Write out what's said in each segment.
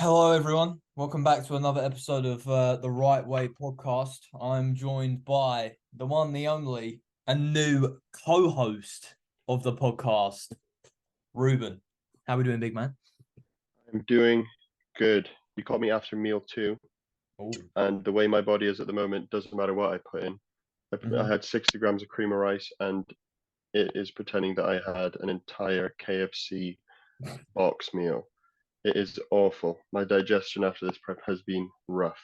Hello, everyone. Welcome back to another episode of the Right Way podcast. I'm joined by the one, the only, and new co-host of the podcast, Ruben. How we doing, big man? I'm doing good. You caught me after meal two, Oh, and the way my body is at the moment doesn't matter what I put in. I mhm. had 60 grams of cream of rice, and it is pretending that I had an entire KFC box meal. It is awful. My digestion after this prep has been rough,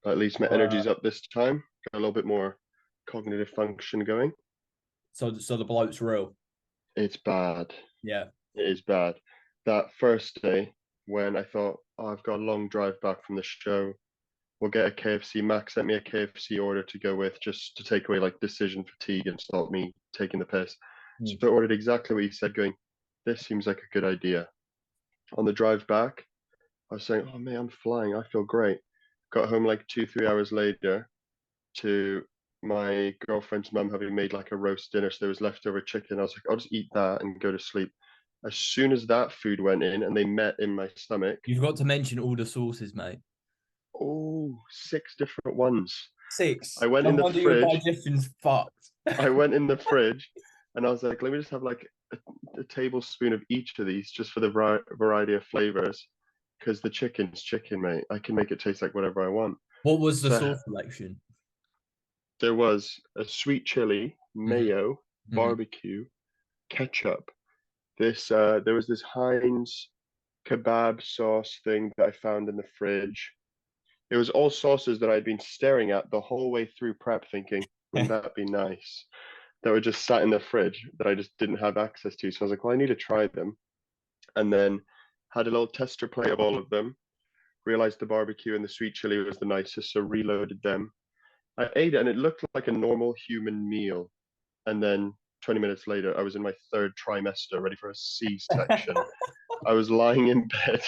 but at least my Uh, energy's up this time. Got a little bit more cognitive function going. so the bloat's real. It's bad. Yeah. It is bad. That first day when I thought, oh, I've got a long drive back from the show, we'll get a KFC. Max sent me a KFC order to go with just to take away like decision fatigue and stop me taking the piss. So Mm. I ordered exactly what he said, going, this seems like a good idea. On the drive back, I was saying, oh man, I'm flying. I feel great. Got home like 2, 3 hours later to my girlfriend's mum having made like a roast dinner. So there was leftover chicken. I was like, I'll just eat that and go to sleep. As soon as that food went in and they met in my stomach, You've got to mention all the sauces, mate. oh, 6 different ones. I Six. went No in the wonder your fridge. digestion's fucked. I went in the fridge and I was like, let me just have like a tablespoon of each of these just for the variety of flavors. Because the chicken's chicken, mate. I can make it taste like whatever I want. What was the So sauce selection? there was a sweet chili, Hmm. mayo, Hmm. barbecue, ketchup. There was this Heinz kebab sauce thing that I found in the fridge. It was all sauces that I'd been staring at the whole way through prep, thinking, wouldn't that be nice? That were just sat in the fridge that I just didn't have access to. So I was like, well, I need to try them. And then had a little tester plate of all of them. Realized the barbecue and the sweet chili was the nicest, so reloaded them. I ate it and it looked like a normal human meal. And then 20 minutes later, I was in my third trimester, ready for a C-section. I was lying in bed.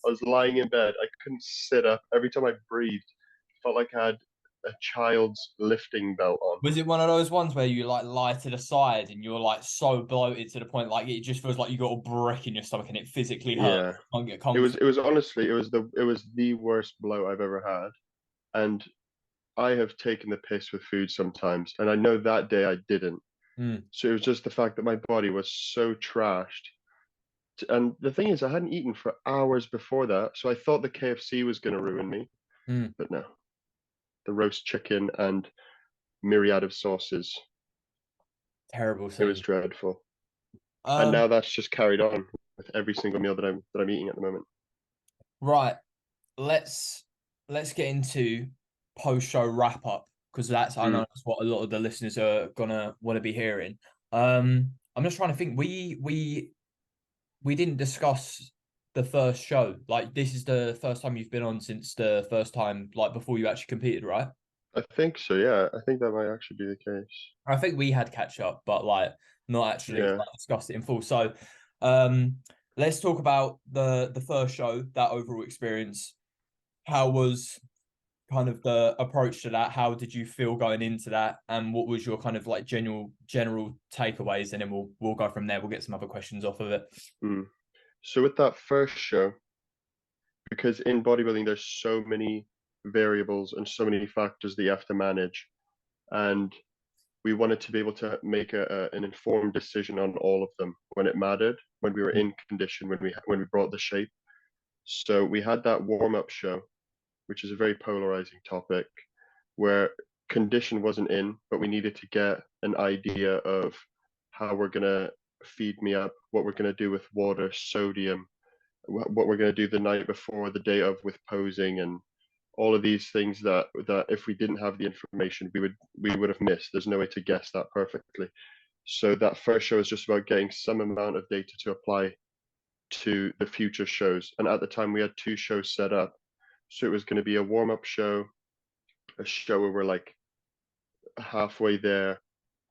I was lying in bed. I couldn't sit up. Every time I breathed, it felt like I had a child's lifting belt on. Was it one of those ones where you like lie to the side and you're like so bloated to the point like it just feels like you got a brick in your stomach and it physically hurts? Yeah. Can't get It was comfort. it was honestly it was the worst blow I've ever had. And I have taken the piss with food sometimes, and I know that day I didn't. Mm, So it was just the fact that my body was so trashed. And the thing is, I hadn't eaten for hours before that, so I thought the KFC was going to ruin me, mm. but no. The roast chicken and myriad of sauces. Terrible It was scene. dreadful. And Um, now that's just carried on with every single meal that I'm eating at the moment. right. Let's let's get into post-show wrap up because that's I know Mm. that's what a lot of the listeners are gonna want to be hearing. I'm just trying to think. We didn't discuss the first show. Like this is the first time you've been on since the first time, like before you actually competed, right? I think so, yeah. I think that might actually be the case. I think we had catch up, but like not actually Yeah. like, discussed it in full. So, um, let's talk about the first show, that overall experience. How was kind of the approach to that? How did you feel going into that? And what was your kind of like general takeaways? And then we'll go from there. We'll get some other questions off of it. Mm. So with that first show, because in bodybuilding there's so many variables and so many factors that you have to manage, and we wanted to be able to make an informed decision on all of them when it mattered, when we were in condition, when we brought the shape. So we had that warm up show, which is a very polarizing topic, where condition wasn't in, but we needed to get an idea of how we're gonna feed me up, what we're gonna do with water, sodium, what we're going to do the night before, the day of with posing, and all of these things that if we didn't have the information, we would have missed. There's no way to guess that perfectly. So that first show is just about getting some amount of data to apply to the future shows. And at the time, we had two shows set up. So it was going to be a warm up show, a show where we're like halfway there,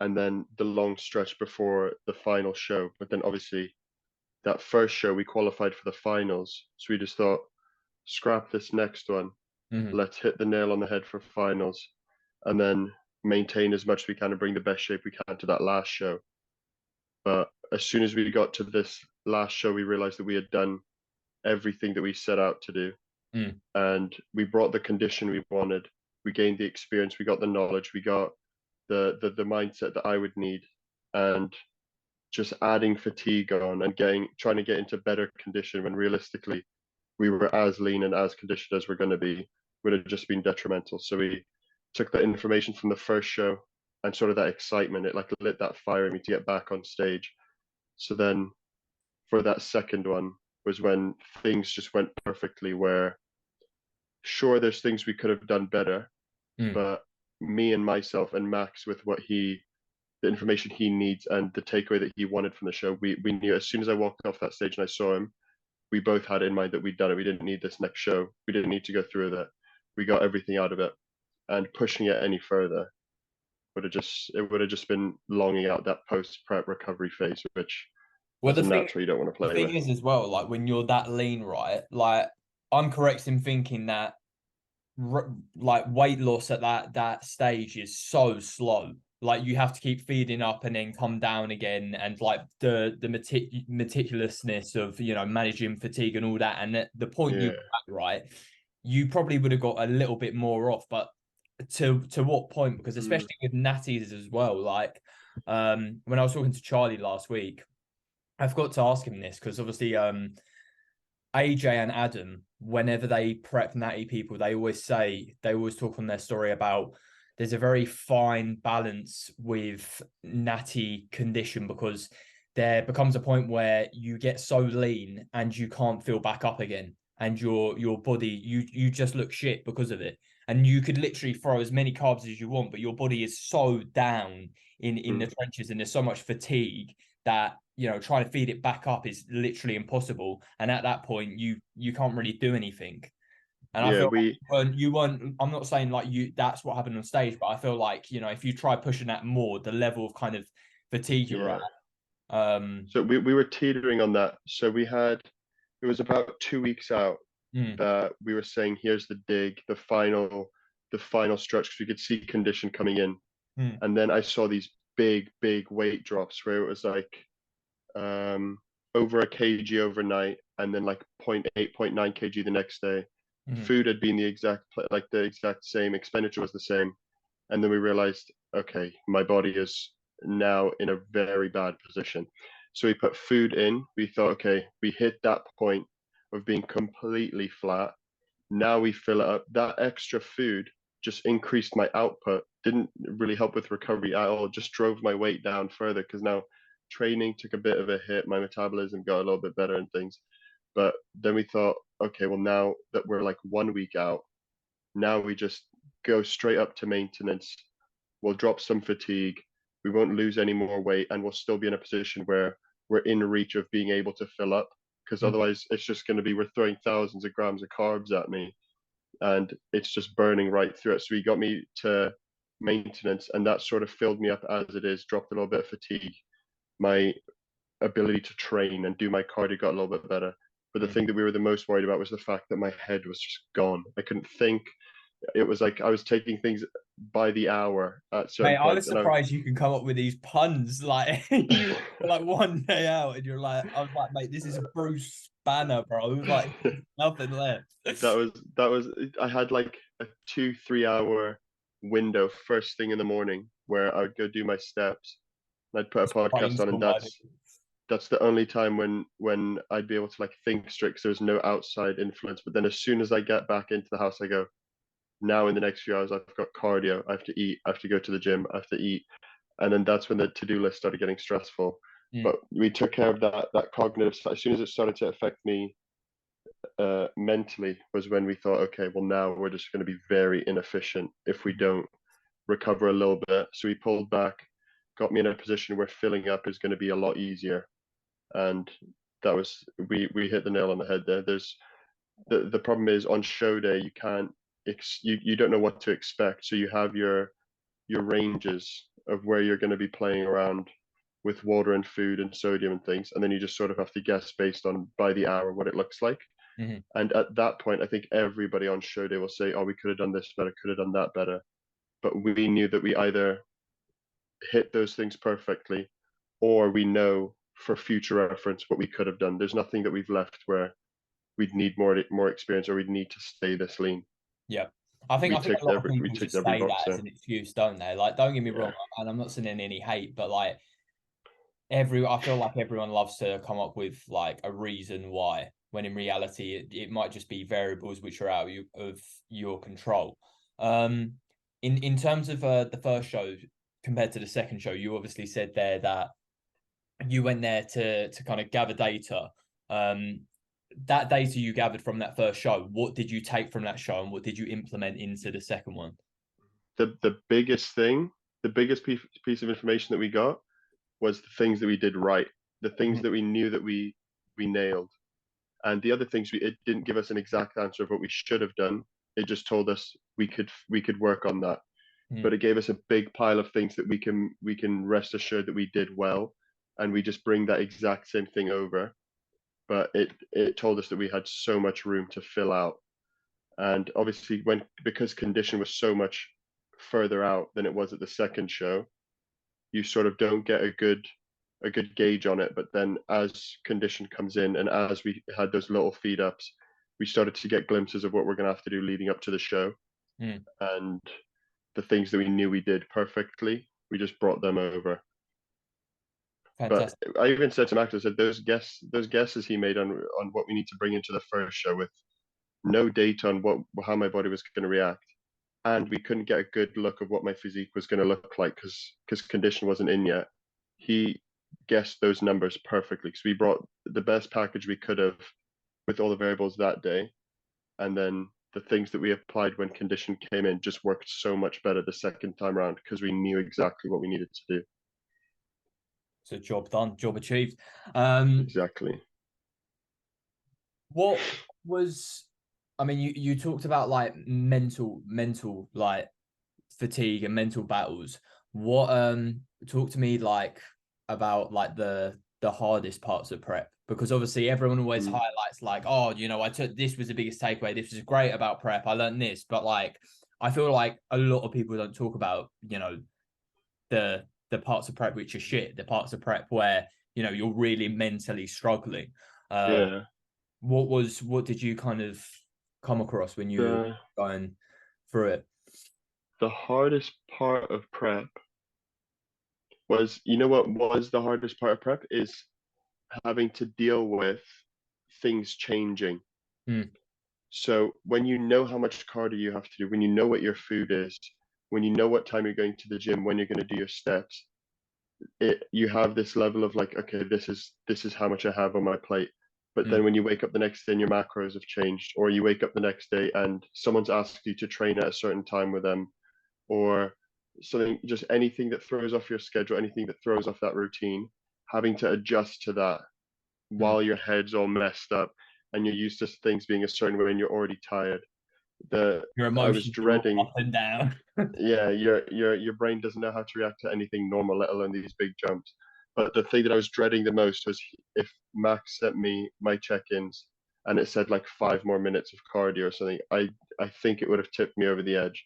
and then the long stretch before the final show. But then obviously, that first show we qualified for the finals. So we just thought, scrap this next one. Mhm. Let's hit the nail on the head for finals, and then maintain as much as we can and bring the best shape we can to that last show. But as soon as we got to this last show, we realized that we had done everything that we set out to do. Mm. And we brought the condition we wanted. We gained the experience. We got the knowledge. We got the mindset that I would need, and just adding fatigue on and trying to get into better condition when realistically we were as lean and as conditioned as we're going to be would have just been detrimental. So we took that information from the first show and sort of that excitement. It like lit that fire in me to get back on stage. So then for that second one was when things just went perfectly. Where sure, there's things we could have done better, Mm. but me and myself and Max with the information he needs and the takeaway that he wanted from the show, we knew as soon as I walked off that stage and I saw him, we both had in mind that we'd done it. We didn't need this next show. We didn't need to go through that. We got everything out of it, and pushing it any further would have just been longing out that post prep recovery phase, which Well, as a natural you don't want to the play thing with. is as well, like when you're that lean, right? Like I'm correct in thinking that like weight loss at that stage is so slow. Like you have to keep feeding up and then come down again, and like the meticulousness of managing fatigue and all that. And at the point you Yeah. were at, right, you probably would have got a little bit more off, but to what point? Because Mm. especially with natties as well, like when I was talking to Charlie last week, I forgot to ask him this because obviously AJ and Adam, whenever they prep natty people, they always talk on their story about there's a very fine balance with natty condition, because there becomes a point where you get so lean and you can't feel back up again, and your body you just look shit because of it. And you could literally throw as many carbs as you want, but your body is so down in the trenches, and there's so much fatigue that trying to feed it back up is literally impossible. And at that point you can't really do anything. And I Yeah, feel we like you weren't, I'm not saying like that's what happened on stage, but I feel like if you try pushing that more, the level of kind of fatigue you're yeah. at. So we were teetering on that. So it was about 2 weeks out Mm. that we were saying, here's the dig, the final stretch, because we could see condition coming in. Mm. And then I saw these big weight drops where it was like over a kg overnight, and then like 0.8, 0.9 kg the next day. Mm. Food had been the exact same, expenditure was the same. And then we realized, okay, my body is now in a very bad position. So we put food in. We thought, okay, we hit that point of being completely flat. Now we fill it up. That extra food just increased my output, didn't really help with recovery at all, just drove my weight down further, because now training took a bit of a hit. My metabolism got a little bit better and things. But then we thought, okay, well, now that we're like 1 week out, now we just go straight up to maintenance. We'll drop some fatigue. We won't lose any more weight, and we'll still be in a position where we're in reach of being able to fill up. Because Mm. otherwise, it's just going to be we're throwing thousands of grams of carbs at me, and it's just burning right through it. So he got me to maintenance, and that sort of filled me up as it is, dropped a little bit of fatigue. My ability to train and do my cardio got a little bit better. But the Mm. thing that we were the most worried about was the fact that my head was just gone. I couldn't think. It was like I was taking things by the hour at Mate, certain I points, was and surprised you can come up with these puns. Like you like one day out and you're like, I was like, mate, this is Bruce Banner, bro. It was like nothing left. that was I had like a 2-3 hour window first thing in the morning where I would go do my steps, and I'd put a podcast on, and Brainstorm idea. that's the only time when I'd be able to like think straight, because there's no outside influence. But then as soon as I get back into the house, I go, now in the next few hours I've got cardio, I have to eat, I have to go to the gym, I have to eat. And then that's when the to-do list started getting stressful. Mm. But we took care of that cognitive side. As soon as it started to affect me mentally was when we thought, okay, well, now we're just going to be very inefficient if we don't recover a little bit. So we pulled back, got me in a position where filling up is going to be a lot easier. And that was we hit the nail on the head there. There's the problem is on show day you can't you don't know what to expect. So you have your ranges of where you're going to be playing around with water and food and sodium and things, and then you just sort of have to guess based on by the hour what it looks like. Mm-hmm. And at that point, I think everybody on show day will say, "Oh, we could have done this better, could have done that better." But we knew that we either hit those things perfectly, or we know for future reference what we could have done. There's nothing that we've left where we'd need more experience, or we'd need to stay this lean. Yeah. I think a lot of We people ticked just every say box that as there. an excuse, don't they? Like, don't get me Yeah. wrong, and I'm not sending any hate, but like I feel like everyone loves to come up with like a reason why, when in reality it might just be variables which are out of your control. Um, in terms of the first show compared to the second show, you obviously said there that you went there to kind of gather data. Um, that data you gathered from that first show, what did you take from that show and what did you implement into the second one? The biggest thing, the biggest piece of information that we got was the things that we did right, the things Mhm. that we knew that we nailed, and the other things it didn't give us an exact answer of what we should have done. It just told us we could work on that, but Mhm. it gave us a big pile of things that we can rest assured that we did well, and we just bring that exact same thing over. But it told us that we had so much room to fill out, and obviously because condition was so much further out than it was at the second show, you sort of don't get a good gauge on it. But then as condition comes in and as we had those little feed ups, we started to get glimpses of what we're going to have to do leading up to the show. Mm. And the things that we knew we did perfectly, we just brought them over. But Fantastic. I even said to Max, I said those guesses he made on what we need to bring into the first show with no data on how my body was going to react, and we couldn't get a good look of what my physique was going to look like because condition wasn't in yet. He guessed those numbers perfectly because we brought the best package we could have with all the variables that day, and then the things that we applied when condition came in just worked so much better the second time around because we knew exactly what we needed to do. So job done, job achieved. Um, Exactly. what was I mean, you talked about like mental like fatigue and mental battles. What talk to me like about like the hardest parts of prep? Because obviously everyone always Mm. highlights like, oh, I took this was the biggest takeaway. This was great about prep. I learned this, but like I feel like a lot of people don't talk about, the parts of prep which are shit, the parts of prep where, you're really mentally struggling. Uh Yeah. what did you kind of come across when you were The going through it? the hardest part of prep was, you know what was the hardest part of prep is having to deal with things changing. Mm, So when you know how much cardio you have to do, when you know what your food is, when you know what time you're going to the gym, when you're going to do your steps, you have this level of like, okay, this is how much I have on my plate. But mm, then when you wake up the next day and your macros have changed, or you wake up the next day and someone's asked you to train at a certain time with them, or something, just anything that throws off your schedule, anything that throws off that routine, having to adjust to that mm. while your head's all messed up and you're used to things being a certain way and you're already tired. The Your I was emotions are all dreading, up and down. yeah, your brain doesn't know how to react to anything normal, let alone these big jumps. But the thing that I was dreading the most was if Max sent me my check-ins and it said like 5 more minutes of cardio or something, I think it would have tipped me over the edge.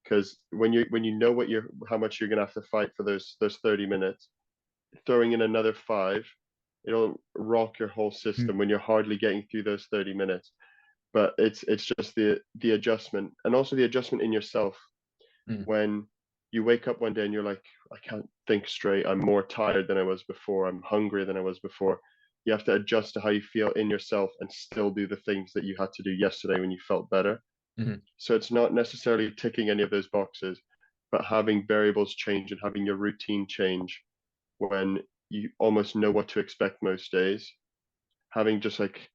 Because when you know what you're how much you're gonna have to fight for those 30 minutes, throwing in another five, it'll rock your whole Mm, system when you're hardly getting through those 30 minutes. But it's just the adjustment, and also the adjustment in yourself mm, when you wake up one day and you're like, I can't think straight. I'm more tired than I was before. I'm hungrier than I was before. You have to adjust to how you feel in yourself and still do the things that you had to do yesterday when you felt better. mm. So it's not necessarily ticking any of those boxes, but having variables change and having your routine change when you almost know what to expect most days. Having just like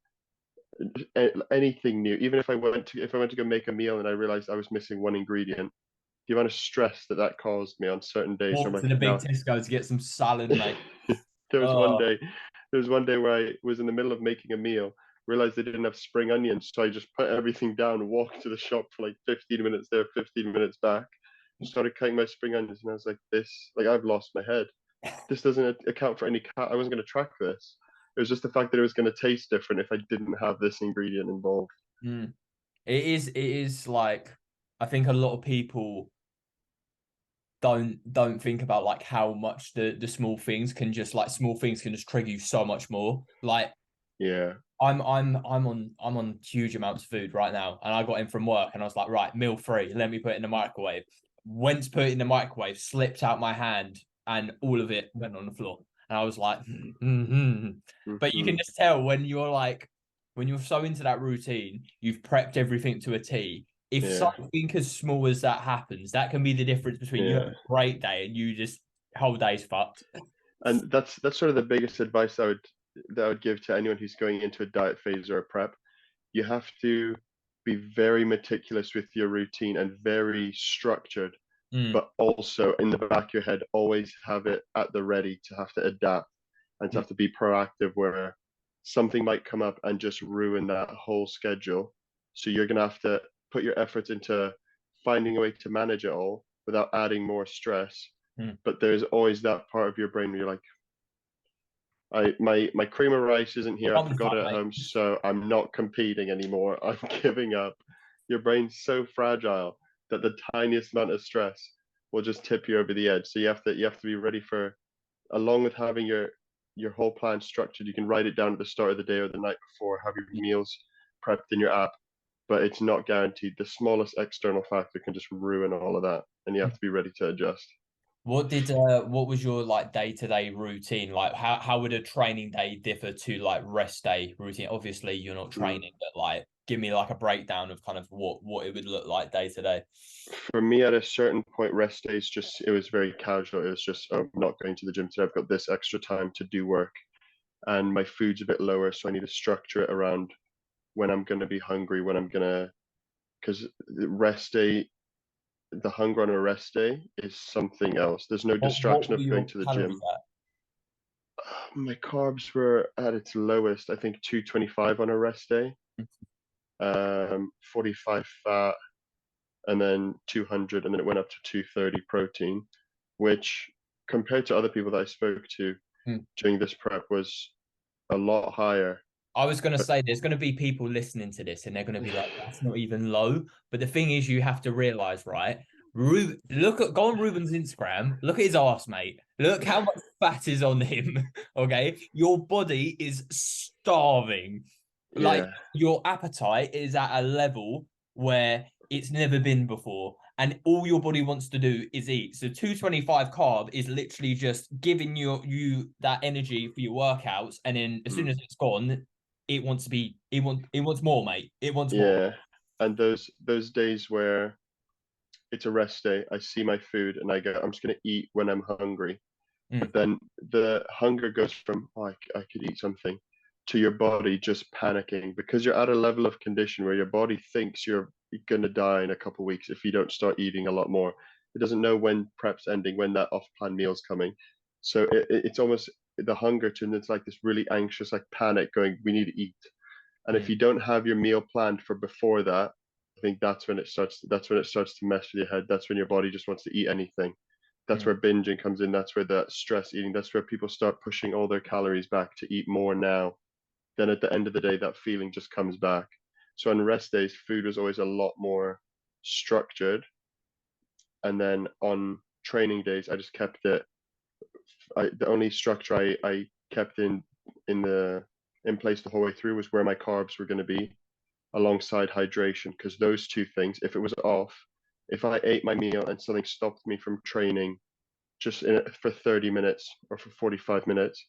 anything new, even if I went to go make a meal and I realized I was missing one ingredient, the amount of stress that that caused me on certain days. So I'm Walk to like, the big no. Tesco to get some salad, mate. there was one Oh, day, there was one day where I was in the middle of making a meal, realized they didn't have spring onions, so I just put everything down, walked to the shop for like 15 minutes there, 15 minutes back, and started cutting my spring onions. And I was like, I've lost my head. This doesn't account for any I wasn't going to track this. It was just the fact that it was going to taste different if I didn't have this ingredient involved. mm. It is like I think a lot of people don't think about like how much the small things can just trigger you so much more. Like Yeah. I'm on huge amounts of food right now, and I got in from work, and I was like, right, meal free. Let me put it in the microwave. Went to put it in the microwave, slipped out my hand, and all of it went on the floor. And I was like, but you can Hmm. just tell when you're like, when you're so into that routine, you've prepped everything to a T. If Yeah, something as small as that happens, that can be the difference between you have yeah. a great day and you just whole day's fucked. And that's sort of the biggest advice I would give to anyone who's going into a diet phase or a prep. You have to be very meticulous with your routine and very structured, Mm, but also in the back of your head, always have it at the ready to have to adapt and to mm, have to be proactive where something might come up and just ruin that whole schedule. So you're going to have to put your efforts into finding a way to manage it all without adding more stress. mm. But there's always that part of your brain where you're like, my cream of rice isn't here. I Thumbs forgot up, it at mate. home, so I'm not competing anymore. I'm giving up. Your brain's so fragile that the tiniest amount of stress will just tip you over the edge. So you have to be ready for, along with having your whole plan structured. You can write it down at the start of the day or the night before. Have your meals prepped in your app, but it's not guaranteed. The smallest external factor can just ruin all of that, and you have to be ready to adjust. What was your like day-to-day routine? Like how would a training day differ to like rest day routine? Obviously you're not Mm. training, but like give me like a breakdown of kind of what it would look like day to day. For me, at a certain point, rest days just it was very casual. It was just, oh, I'm not going to the gym today. I've got this extra time to do work, and my food's a bit lower, so I need to structure it around when I'm going to be hungry, when I'm going to, because rest day, the hunger on a rest day is something else. There's no What distraction were of going your to the calories gym. at? My carbs were at its lowest, I think 225 on a rest day, 45 fat, and then 200, and then it went up to 230 protein, which compared to other people that I spoke to Hmm. during this prep was a lot higher. I was gonna But say there's gonna be people listening to this and they're gonna be like, that's not even low. But the thing is, you have to realize, right? Go on Ruben's Instagram, look at his ass, mate. Look how much fat is on him. Okay. Your body is starving. Like yeah, your appetite is at a level where it's never been before. And all your body wants to do is eat. So 225 carb is literally just giving you that energy for your workouts. And then as soon mm, as it's gone, it wants more, mate. It wants more. yeah. And those days where it's a rest day, I see my food and I go, I'm just gonna eat when I'm hungry. But Mm, then the hunger goes from, oh, I could eat something, to your body just panicking because you're at a level of condition where your body thinks you're gonna die in a couple of weeks if you don't start eating a lot more. It doesn't know when prep's ending, when that off-plan meal's coming. So it's almost the hunger turns into like this really anxious, like panic going, we need to eat. And if mm, you don't have your meal planned for before that, I think that's when it starts to mess with your head. That's when your body just wants to eat anything. That's mm. where binging comes in. That's where the stress eating, that's where people start pushing all their calories back to eat more now. Then at the end of the day, that feeling just comes back. So on rest days, food was always a lot more structured. And then on training days, I just kept it. The only structure I kept in place the whole way through was where my carbs were going to be alongside hydration, because those two things, if it was off, if I ate my meal and something stopped me from training for 30 minutes or for 45 minutes,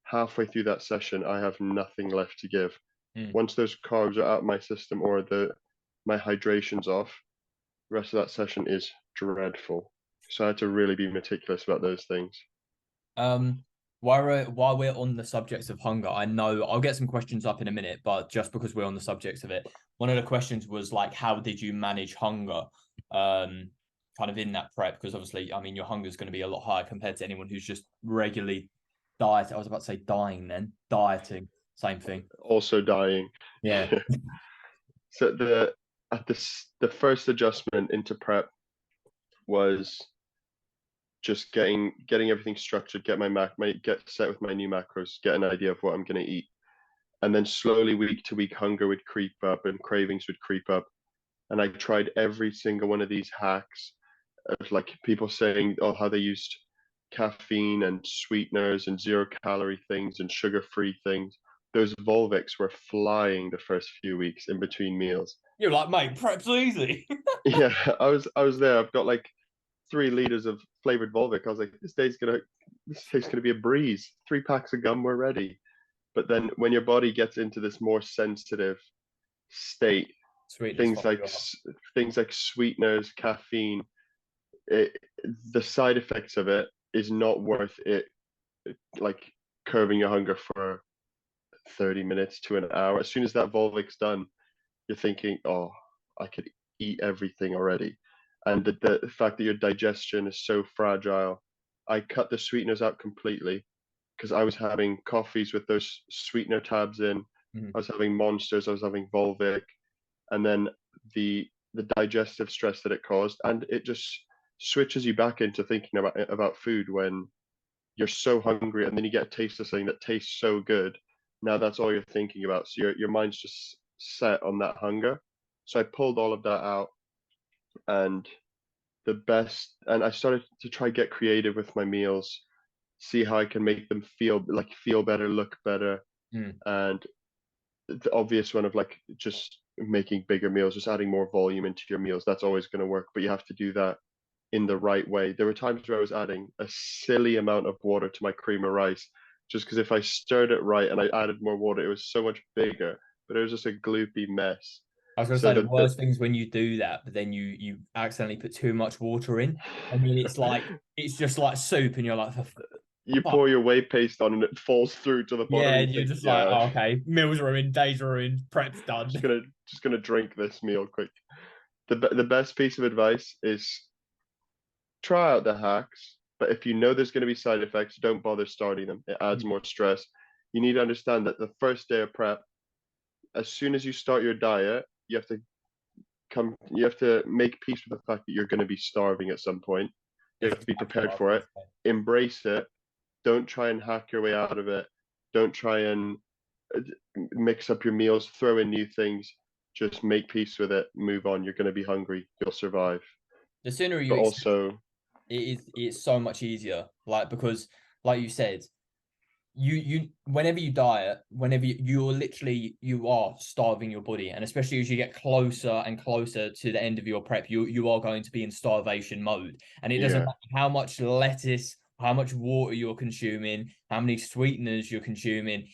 halfway through that session, I have nothing left to give. Mm. Once those carbs are out of my system or my hydration's off, the rest of that session is dreadful. So I had to really be meticulous about those things. Um, while we're on the subjects of hunger, I know I'll get some questions up in a minute, but just because we're on the subjects of it, one of the questions was like, how did you manage hunger? Kind of in that prep, because obviously, I mean, your hunger is going to be a lot higher compared to anyone who's just regularly diet. I was about to say dying then, dieting, same thing. Also dying. Yeah. So the first adjustment into prep was just getting everything structured, get set with my new macros, get an idea of what I'm going to eat, and then slowly week to week hunger would creep up and cravings would creep up, and I tried every single one of these hacks of like people saying, oh, how they used caffeine and sweeteners and 0 calorie things and sugar free things, those Volvics were flying the first few weeks in between meals. You're like, mate, prep's easy. Yeah, I was there. I've got like 3 liters of flavored Volvic. I was like, this day's gonna be a breeze. 3 packs of gum, we're ready. But then when your body gets into this more sensitive state, Sweetness things fuck like you up. things like sweeteners, caffeine, it, the side effects of it is not worth it. Like curbing your hunger for 30 minutes to an hour. As soon as that Volvic's done, you're thinking, oh, I could eat everything already. And the fact that your digestion is so fragile, I cut the sweeteners out completely because I was having coffees with those sweetener tabs in. Mhm. I was having monsters, I was having Volvic, and then the digestive stress that it caused, and it just switches you back into thinking about food when you're so hungry, and then you get a taste of something that tastes so good. Now that's all you're thinking about. So your mind's just set on that hunger. So I pulled all of that out, and and I started to try get creative with my meals, see how I can make them feel better, look better, Mm. and the obvious one of like just making bigger meals, just adding more volume into your meals. That's always going to work, but you have to do that in the right way. There were times where I was adding a silly amount of water to my cream of rice, just because if I stirred it right and I added more water, it was so much bigger, but it was just a gloopy mess. I was gonna So say the the worst thing is when you do that, but then you accidentally put too much water in, and then it's just like soup, and you're like, you fuck. pour your whey paste on and it falls through to the bottom. Yeah, You and you're think, just like, yeah, oh, okay, meals ruined, days ruined, prep's done. just gonna drink this meal quick. The best piece of advice is try out the hacks, but if you know there's going to be side effects, don't bother starting them. It adds more stress. You need to understand that the first day of prep, as soon as you start your diet, you have to make peace with the fact that you're going to be starving at some point. You It's have to be exactly what prepared I was for gonna it, embrace it. Don't try and hack your way out of it. Don't try and uh, mix up your meals, throw in new things. Just make peace with it, move on. You're going to be hungry, you'll survive. The sooner you But accept also, it's so much easier. Like because, like you said, you whenever you diet, whenever you are starving your body, and especially as you get closer and closer to the end of your prep, you are going to be in starvation mode, and it doesn't yeah, matter how much lettuce, how much water you're consuming, how many sweeteners you're consuming.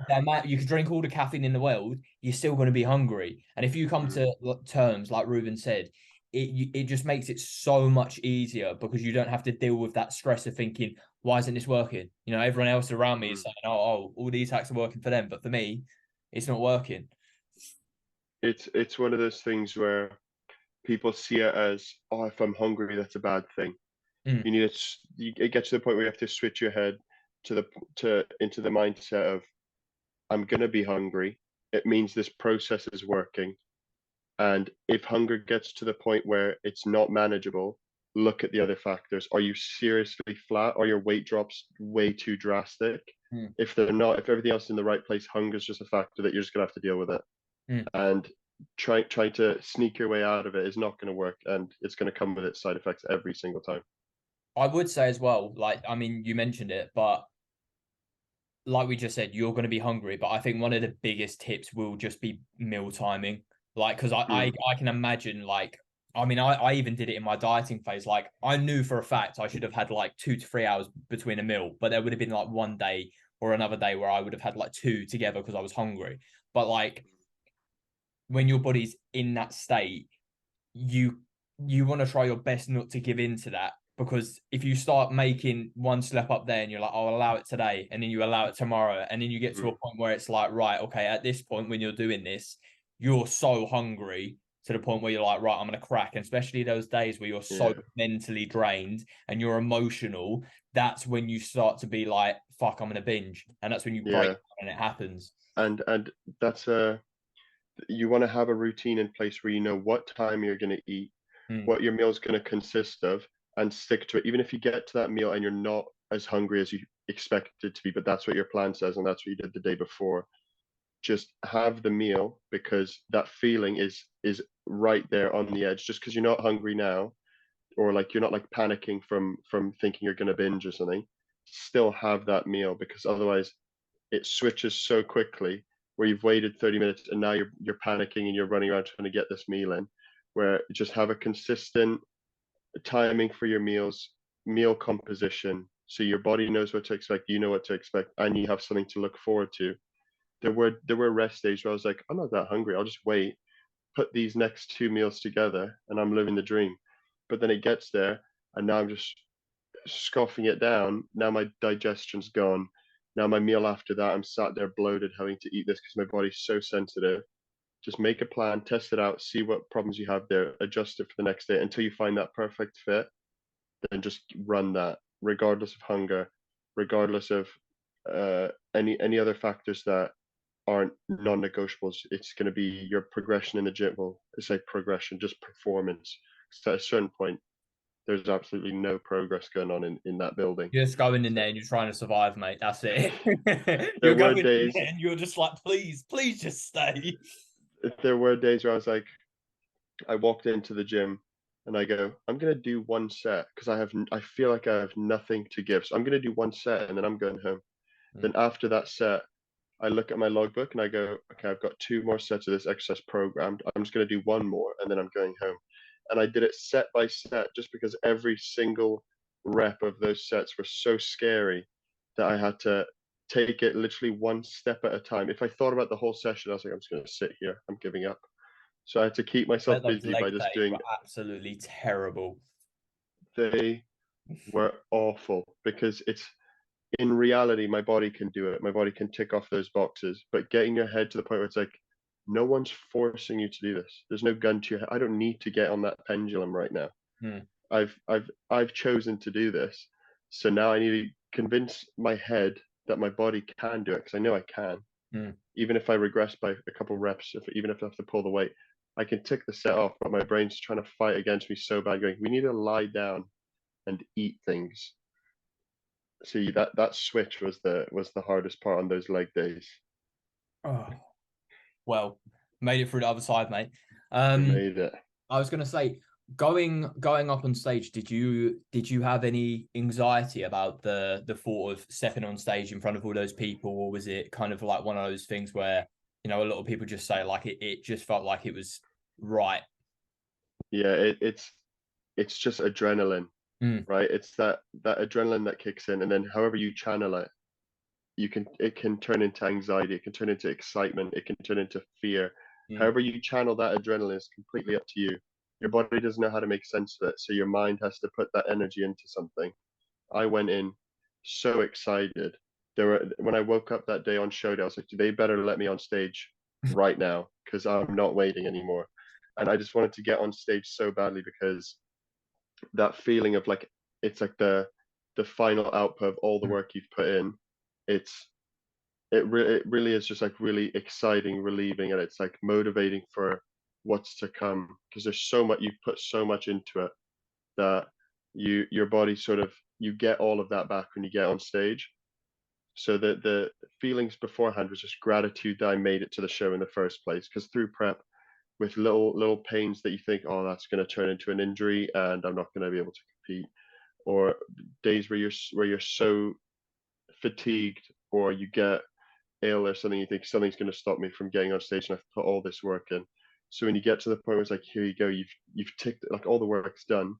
That might you could drink all the caffeine in the world, you're still going to be hungry. And if you come mm, to terms, like Ruben said, it just makes it so much easier because you don't have to deal with that stress of thinking, why isn't this working? You know, everyone else around me is mm. saying, oh, all these hacks are working for them, but for me, it's not working. It's one of those things where people see it as, oh, if I'm hungry, that's a bad thing. Mm, You need it gets to the point where you have to switch your head to into the mindset of, I'm gonna be hungry. It means this process is working. And if hunger gets to the point where it's not manageable, look at the other factors. Are you seriously flat? Or your weight drops way too drastic? mm, If they're not, if everything else is in the right place, hunger is just a factor that you're just gonna have to deal with it. mm. And trying to sneak your way out of it is not going to work, and it's going to come with its side effects every single time. I would say as well, like, I mean, you mentioned it, but like we just said, you're going to be hungry. But I think one of the biggest tips will just be meal timing. Like, because Mm, I can imagine, like, I mean, I even did it in my dieting phase. Like, I knew for a fact I should have had like 2 to 3 hours between a meal, but there would have been like one day or another day where I would have had like two together because I was hungry. But like, when your body's in that state, you you want to try your best not to give in to that because if you start making one slip up there and you're like, I'll allow it today, and then you allow it tomorrow, and then you get to a mm, point where it's like, right, okay, at this point when you're doing this, you're so hungry to the point where you're like, right, I'm gonna crack. And especially those days where you're so yeah, mentally drained and you're emotional, that's when you start to be like, fuck, I'm gonna binge. And that's when you break yeah, down and it happens. and that's a you want to have a routine in place where you know what time you're going to eat, Mm, what your meal's going to consist of, and stick to it. Even if you get to that meal and you're not as hungry as you expected to be, but that's what your plan says and that's what you did the day before, just have the meal because that feeling is right there on the edge. Just because you're not hungry now, or like you're not like panicking from thinking you're going to binge or something, still have that meal because otherwise it switches so quickly where you've waited 30 minutes and now you're panicking and you're running around trying to get this meal in, where you just have a consistent timing for your meals, meal composition, so your body knows what to expect, you know what to expect, and you have something to look forward to. There were rest days where I was like, I'm not that hungry. I'll just wait, put these next two meals together, and I'm living the dream. But then it gets there, and now I'm just scoffing it down. Now my digestion's gone. Now my meal after that, I'm sat there bloated, having to eat this because my body's so sensitive. Just make a plan, test it out, see what problems you have there, adjust it for the next day until you find that perfect fit. Then just run that, regardless of hunger, regardless of any other factors that aren't non-negotiables. It's going to be your progression in the gym. Well, it's like progression, just performance. So at a certain point, there's absolutely no progress going on in that building. You're just going in So there and you're trying to survive, mate. That's it. there You're were going in days, there and you're just like, please, please just stay. there were days where I was like, I walked into the gym and I go, I'm gonna do one set because I feel like I have nothing to give. So I'm gonna do one set and then I'm going home. Mm. Then after that set, I look at my logbook and I go, okay, I've got two more sets of this exercise programmed. I'm just going to do one more and then I'm going home. And I did it set by set just because every single rep of those sets were so scary that I had to take it literally one step at a time. If I thought about the whole session, I was like, I'm just going to sit here. I'm giving up. So I had to keep myself But those busy by leg just days doing. were absolutely terrible. They were awful because it's in reality, my body can do it. My body can tick off those boxes. But getting your head to the point where it's like, no one's forcing you to do this. There's no gun to your head. I don't need to get on that pendulum right now. Mm. I've chosen to do this. So now I need to convince my head that my body can do it because I know I can. Mm. Even if I regress by a couple reps, even if I have to pull the weight, I can tick the set off. But my brain's trying to fight against me so bad, going, we need to lie down and eat things. See, that switch was the hardest part on those leg days. Oh, well, made it through the other side, mate. We made it. I was gonna say, going up on stage, did you have any anxiety about the thought of stepping on stage in front of all those people, or was it kind of like one of those things where, you know, a lot of people just say like it just felt like it was right? Yeah, it's just adrenaline, Mm. right? It's that adrenaline that kicks in, and then however you channel it, it can turn into anxiety, it can turn into excitement, it can turn into fear. Mm. However you channel that adrenaline is completely up to you. Your body doesn't know how to make sense of it, so your mind has to put that energy into something. I went in so excited. When I woke up that day on show day, I was like, they better let me on stage right now because I'm not waiting anymore. And I just wanted to get on stage so badly because that feeling of like it's like the final output of all the work you've put in. It's it really is just like really exciting, relieving, and it's like motivating for what's to come because there's so much you've put so much into it that your body sort of you get all of that back when you get on stage. So the feelings beforehand was just gratitude that I made it to the show in the first place. Because through prep, with little pains that you think, oh, that's going to turn into an injury, and I'm not going to be able to compete, or days where you're so fatigued, or you get ill or something, you think something's going to stop me from getting on stage, and I've put all this work in. So when you get to the point where it's like, here you go, you've ticked like all the work's done.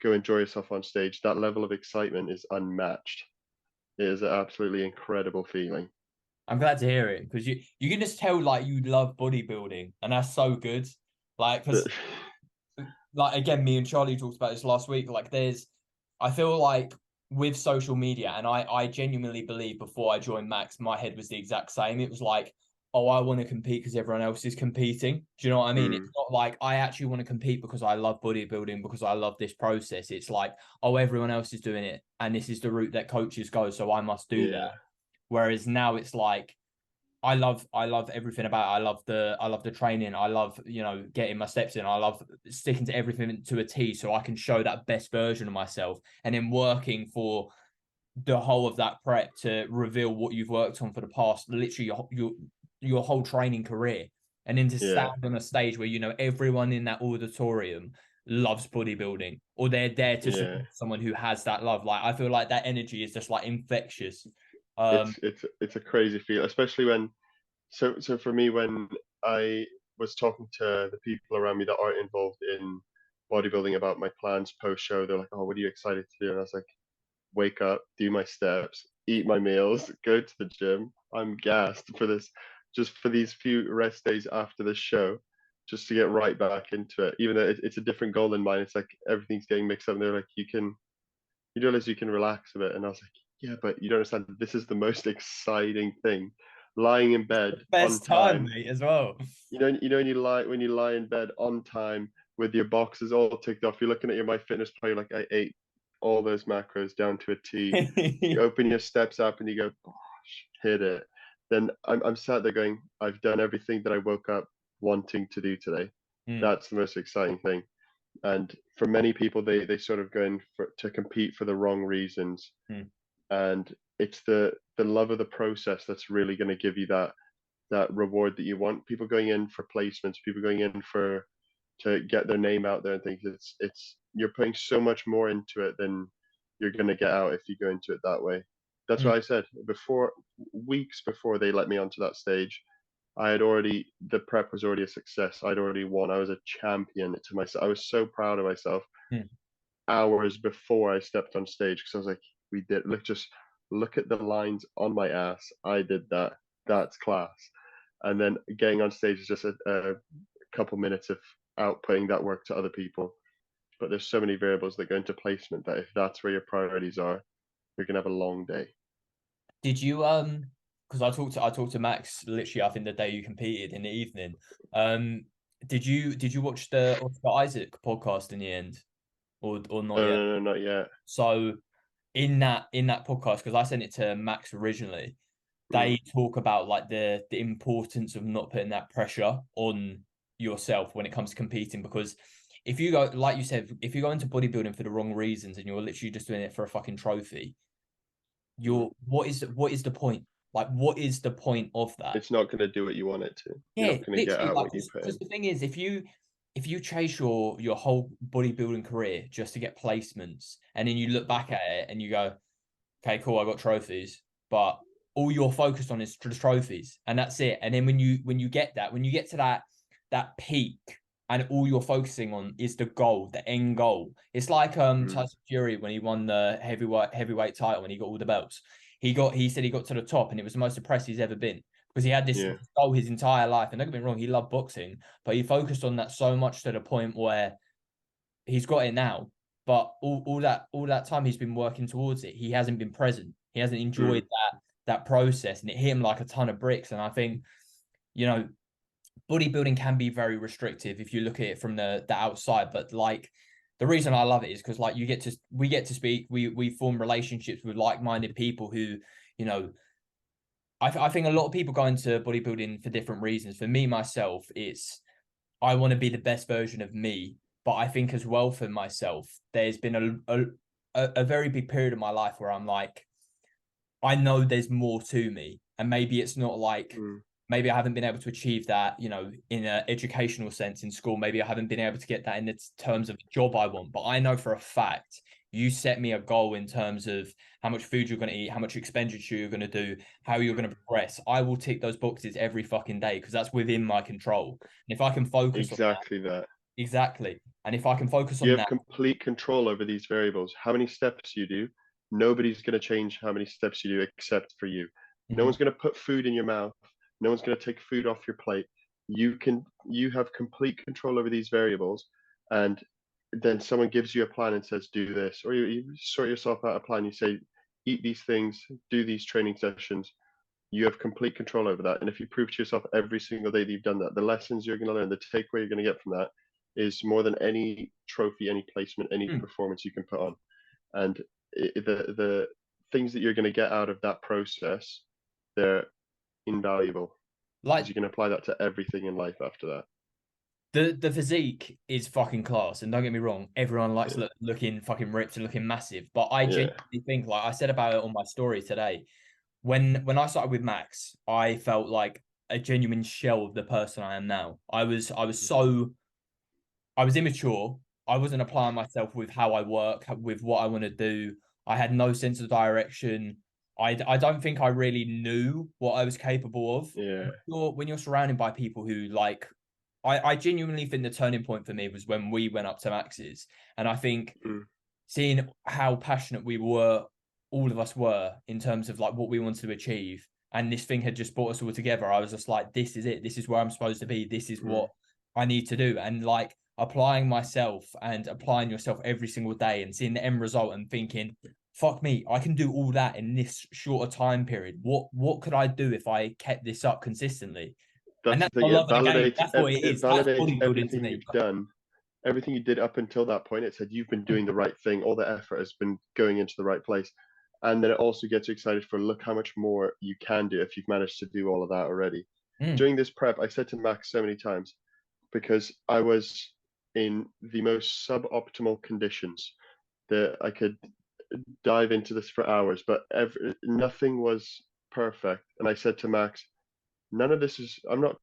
Go enjoy yourself on stage. That level of excitement is unmatched. It is an absolutely incredible feeling. I'm glad to hear it because you can just tell like you love bodybuilding, and that's so good. Like, But because like again, me and Charlie talked about this last week. Like, I feel like with social media, and I genuinely believe before I joined Max, my head was the exact same. It was like, oh, I want to compete because everyone else is competing. Do you know what I mean? It's not like I actually want to compete because I love bodybuilding, because I love this process. It's like, oh, everyone else is doing it, and this is the route that coaches go, so I must do that. yeah, Whereas now it's like, I love everything about it. I love the training. I love, you know, getting my steps in. I love sticking to everything to a T so I can show that best version of myself, and then working for the whole of that prep to reveal what you've worked on for the past, literally your whole training career. And then to yeah, stand on a stage where, you know, everyone in that auditorium loves bodybuilding, or they're there to yeah. support someone who has that love. Like, I feel like that energy is just like infectious. It's a crazy feel, especially when so for me when I was talking to the people around me that aren't involved in bodybuilding about my plans post show, they're like, "Oh, what are you excited to do?" And I was like, "Wake up, do my steps, eat my meals, go to the gym. I'm gassed for this, just for these few rest days after the show, just to get right back into it." Even though it's a different goal in mind, it's like everything's getting mixed up. And they're like, you realize you can relax a bit. And I was like, yeah, but you don't understand. This is the most exciting thing. Lying in bed on Best time, time. mate, as well. When you lie in bed on time with your boxes all ticked off, you're looking at your MyFitnessPal, you're like, I ate all those macros down to a T. You open your steps up and you go, gosh, hit it. Then I'm sat there going, I've done everything that I woke up wanting to do today. Mm, That's the most exciting thing. And for many people, they sort of go in to compete for the wrong reasons. mm. And it's the love of the process that's really going to give you that reward that you want. People going in for placements, people going in for to get their name out there and things. It's you're putting so much more into it than you're going to get out if you go into it that way. That's Mm. what I said before. Weeks before they let me onto that stage, I had already the prep was already a success. I'd already won. I was a champion to myself. I was so proud of myself Mm. hours before I stepped on stage because I was like, we did look at the lines on my ass. I did that. That's class. And then getting on stage is just a couple minutes of outputting that work to other people. But there's so many variables that go into placement that if that's where your priorities are, you're gonna have a long day. Did you because I talked to Max literally I think the day you competed in the evening. Um did you watch the Oscar Isaac podcast in the end or not Oh yet? no, no, not yet. So in that podcast, because I sent it to Max originally, Mm, they talk about like the importance of not putting that pressure on yourself when it comes to competing. Because if you go, like you said, if you go into bodybuilding for the wrong reasons and you're literally just doing it for a fucking trophy, mm. you're what is the point? Like, what is the point of that? It's not gonna do what you want it to. You're Yeah, not gonna get literally, out like, what you put because in. the thing is, if you chase your whole bodybuilding career just to get placements, and then you look back at it and you go, okay, cool, I got trophies, but all you're focused on is the trophies, and that's it. And then when you get that, when you get to that peak, and all you're focusing on is the goal, the end goal. It's like Mm, Tyson Fury when he won the heavyweight title when he got all the belts. He said he got to the top, and it was the most depressed he's ever been because he had this yeah, goal his entire life. And don't get me wrong, he loved boxing, but he focused on that so much to the point where he's got it now, but all that time he's been working towards it, he hasn't been present. He hasn't enjoyed mm, that process, and it hit him like a ton of bricks. And I think, you know, bodybuilding can be very restrictive if you look at it from the outside. But like the reason I love it is because like we get to speak, we form relationships with like-minded people who, you know, I think a lot of people go into bodybuilding for different reasons. For me myself, it's I want to be the best version of me. But I think as well for myself, there's been a very big period of my life where I'm like, I know there's more to me. And maybe it's not like, mm. maybe I haven't been able to achieve that, you know, in an educational sense in school. Maybe I haven't been able to get that in the terms of the job I want. But I know for a fact, you set me a goal in terms of how much food you're going to eat, how much expenditure you're going to do, how you're going to progress. I will tick those boxes every fucking day because that's within my control. And if I can focus on that, Exactly that. exactly. And if I can focus You on have that, complete control over these variables. How many steps you do, nobody's going to change how many steps you do except for you. No mhm, one's going to put food in your mouth. No one's going to take food off your plate. You have complete control over these variables, and then someone gives you a plan and says do this, or you sort yourself out a plan. You say eat these things, do these training sessions. You have complete control over that. And if you prove to yourself every single day that you've done that, the lessons you're going to learn, the takeaway you're going to get from that is more than any trophy, any placement, any mm, performance you can put on. And the things that you're going to get out of that process, they're invaluable because like you can apply that to everything in life after that. the physique is fucking class. And don't get me wrong, everyone likes Yeah, looking fucking ripped and looking massive. But I yeah, genuinely think, like I said about it on my story today, when I started with Max, I felt like a genuine shell of the person I am now. I was immature. I wasn't applying myself with how I work, with what I want to do. I had no sense of direction. I don't think I really knew what I was capable of. Yeah. When you're surrounded by people who like, I genuinely think the turning point for me was when we went up to Max's, and I think Mm. seeing how passionate we were, all of us were, in terms of like what we wanted to achieve, and this thing had just brought us all together. I was just like, this is it. This is where I'm supposed to be. This is Mm. what I need to do. And like applying myself and applying yourself every single day and seeing the end result and thinking, fuck me, I can do all that in this shorter time period. What could I do if I kept this up consistently? And That's the that's the thing. love of the game. That's what it It is. That's validates bodybuilding to everything me. you've done, everything you did up until that point. It said you've been doing the right thing. All the effort has been going into the right place. And then it also gets you excited for look how much more you can do if you've managed to do all of that already. Mm. During this prep, I said to Max so many times, because I was in the most suboptimal conditions that I could dive into this for hours, but nothing was perfect. And I said to Max, none of this is, I'm not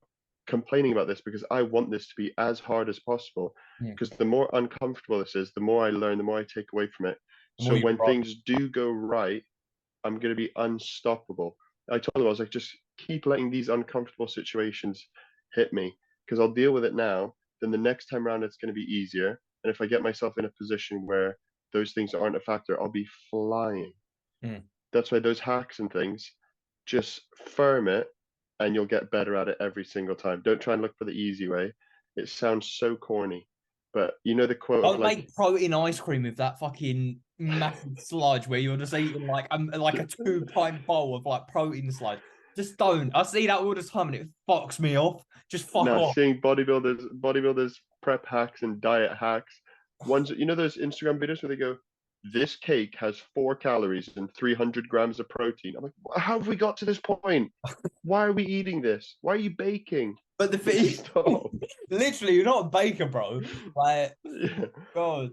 complaining about this because I want this to be as hard as possible. Mm. Because the more uncomfortable this is, the more I learn, the more I take away from it. The more So you when rock. things do go right, I'm going to be unstoppable. I told him, I was like, just keep letting these uncomfortable situations hit me because I'll deal with it now. Then the next time around, it's going to be easier. And if I get myself in a position where those things aren't a factor, I'll be flying. Mm. That's why those hacks and things, just firm it and you'll get better at it every single time. Don't try and look for the easy way. It sounds so corny, but you know the quote of Don't like, make protein ice cream with that fucking massive sludge where you're just eating like a 2 pint bowl of like protein sludge. Just don't. I see that all the time and it fucks me off. Just fuck nah, off. seeing bodybuilders prep hacks and diet hacks. Ones, you know those Instagram videos where they go, this cake has 4 calories and 300 grams of protein. I'm like, how have we got to this point? Why are we eating this? Why are you baking? But the Just thing, stop. literally, you're not a baker, bro. Like, Yeah. God.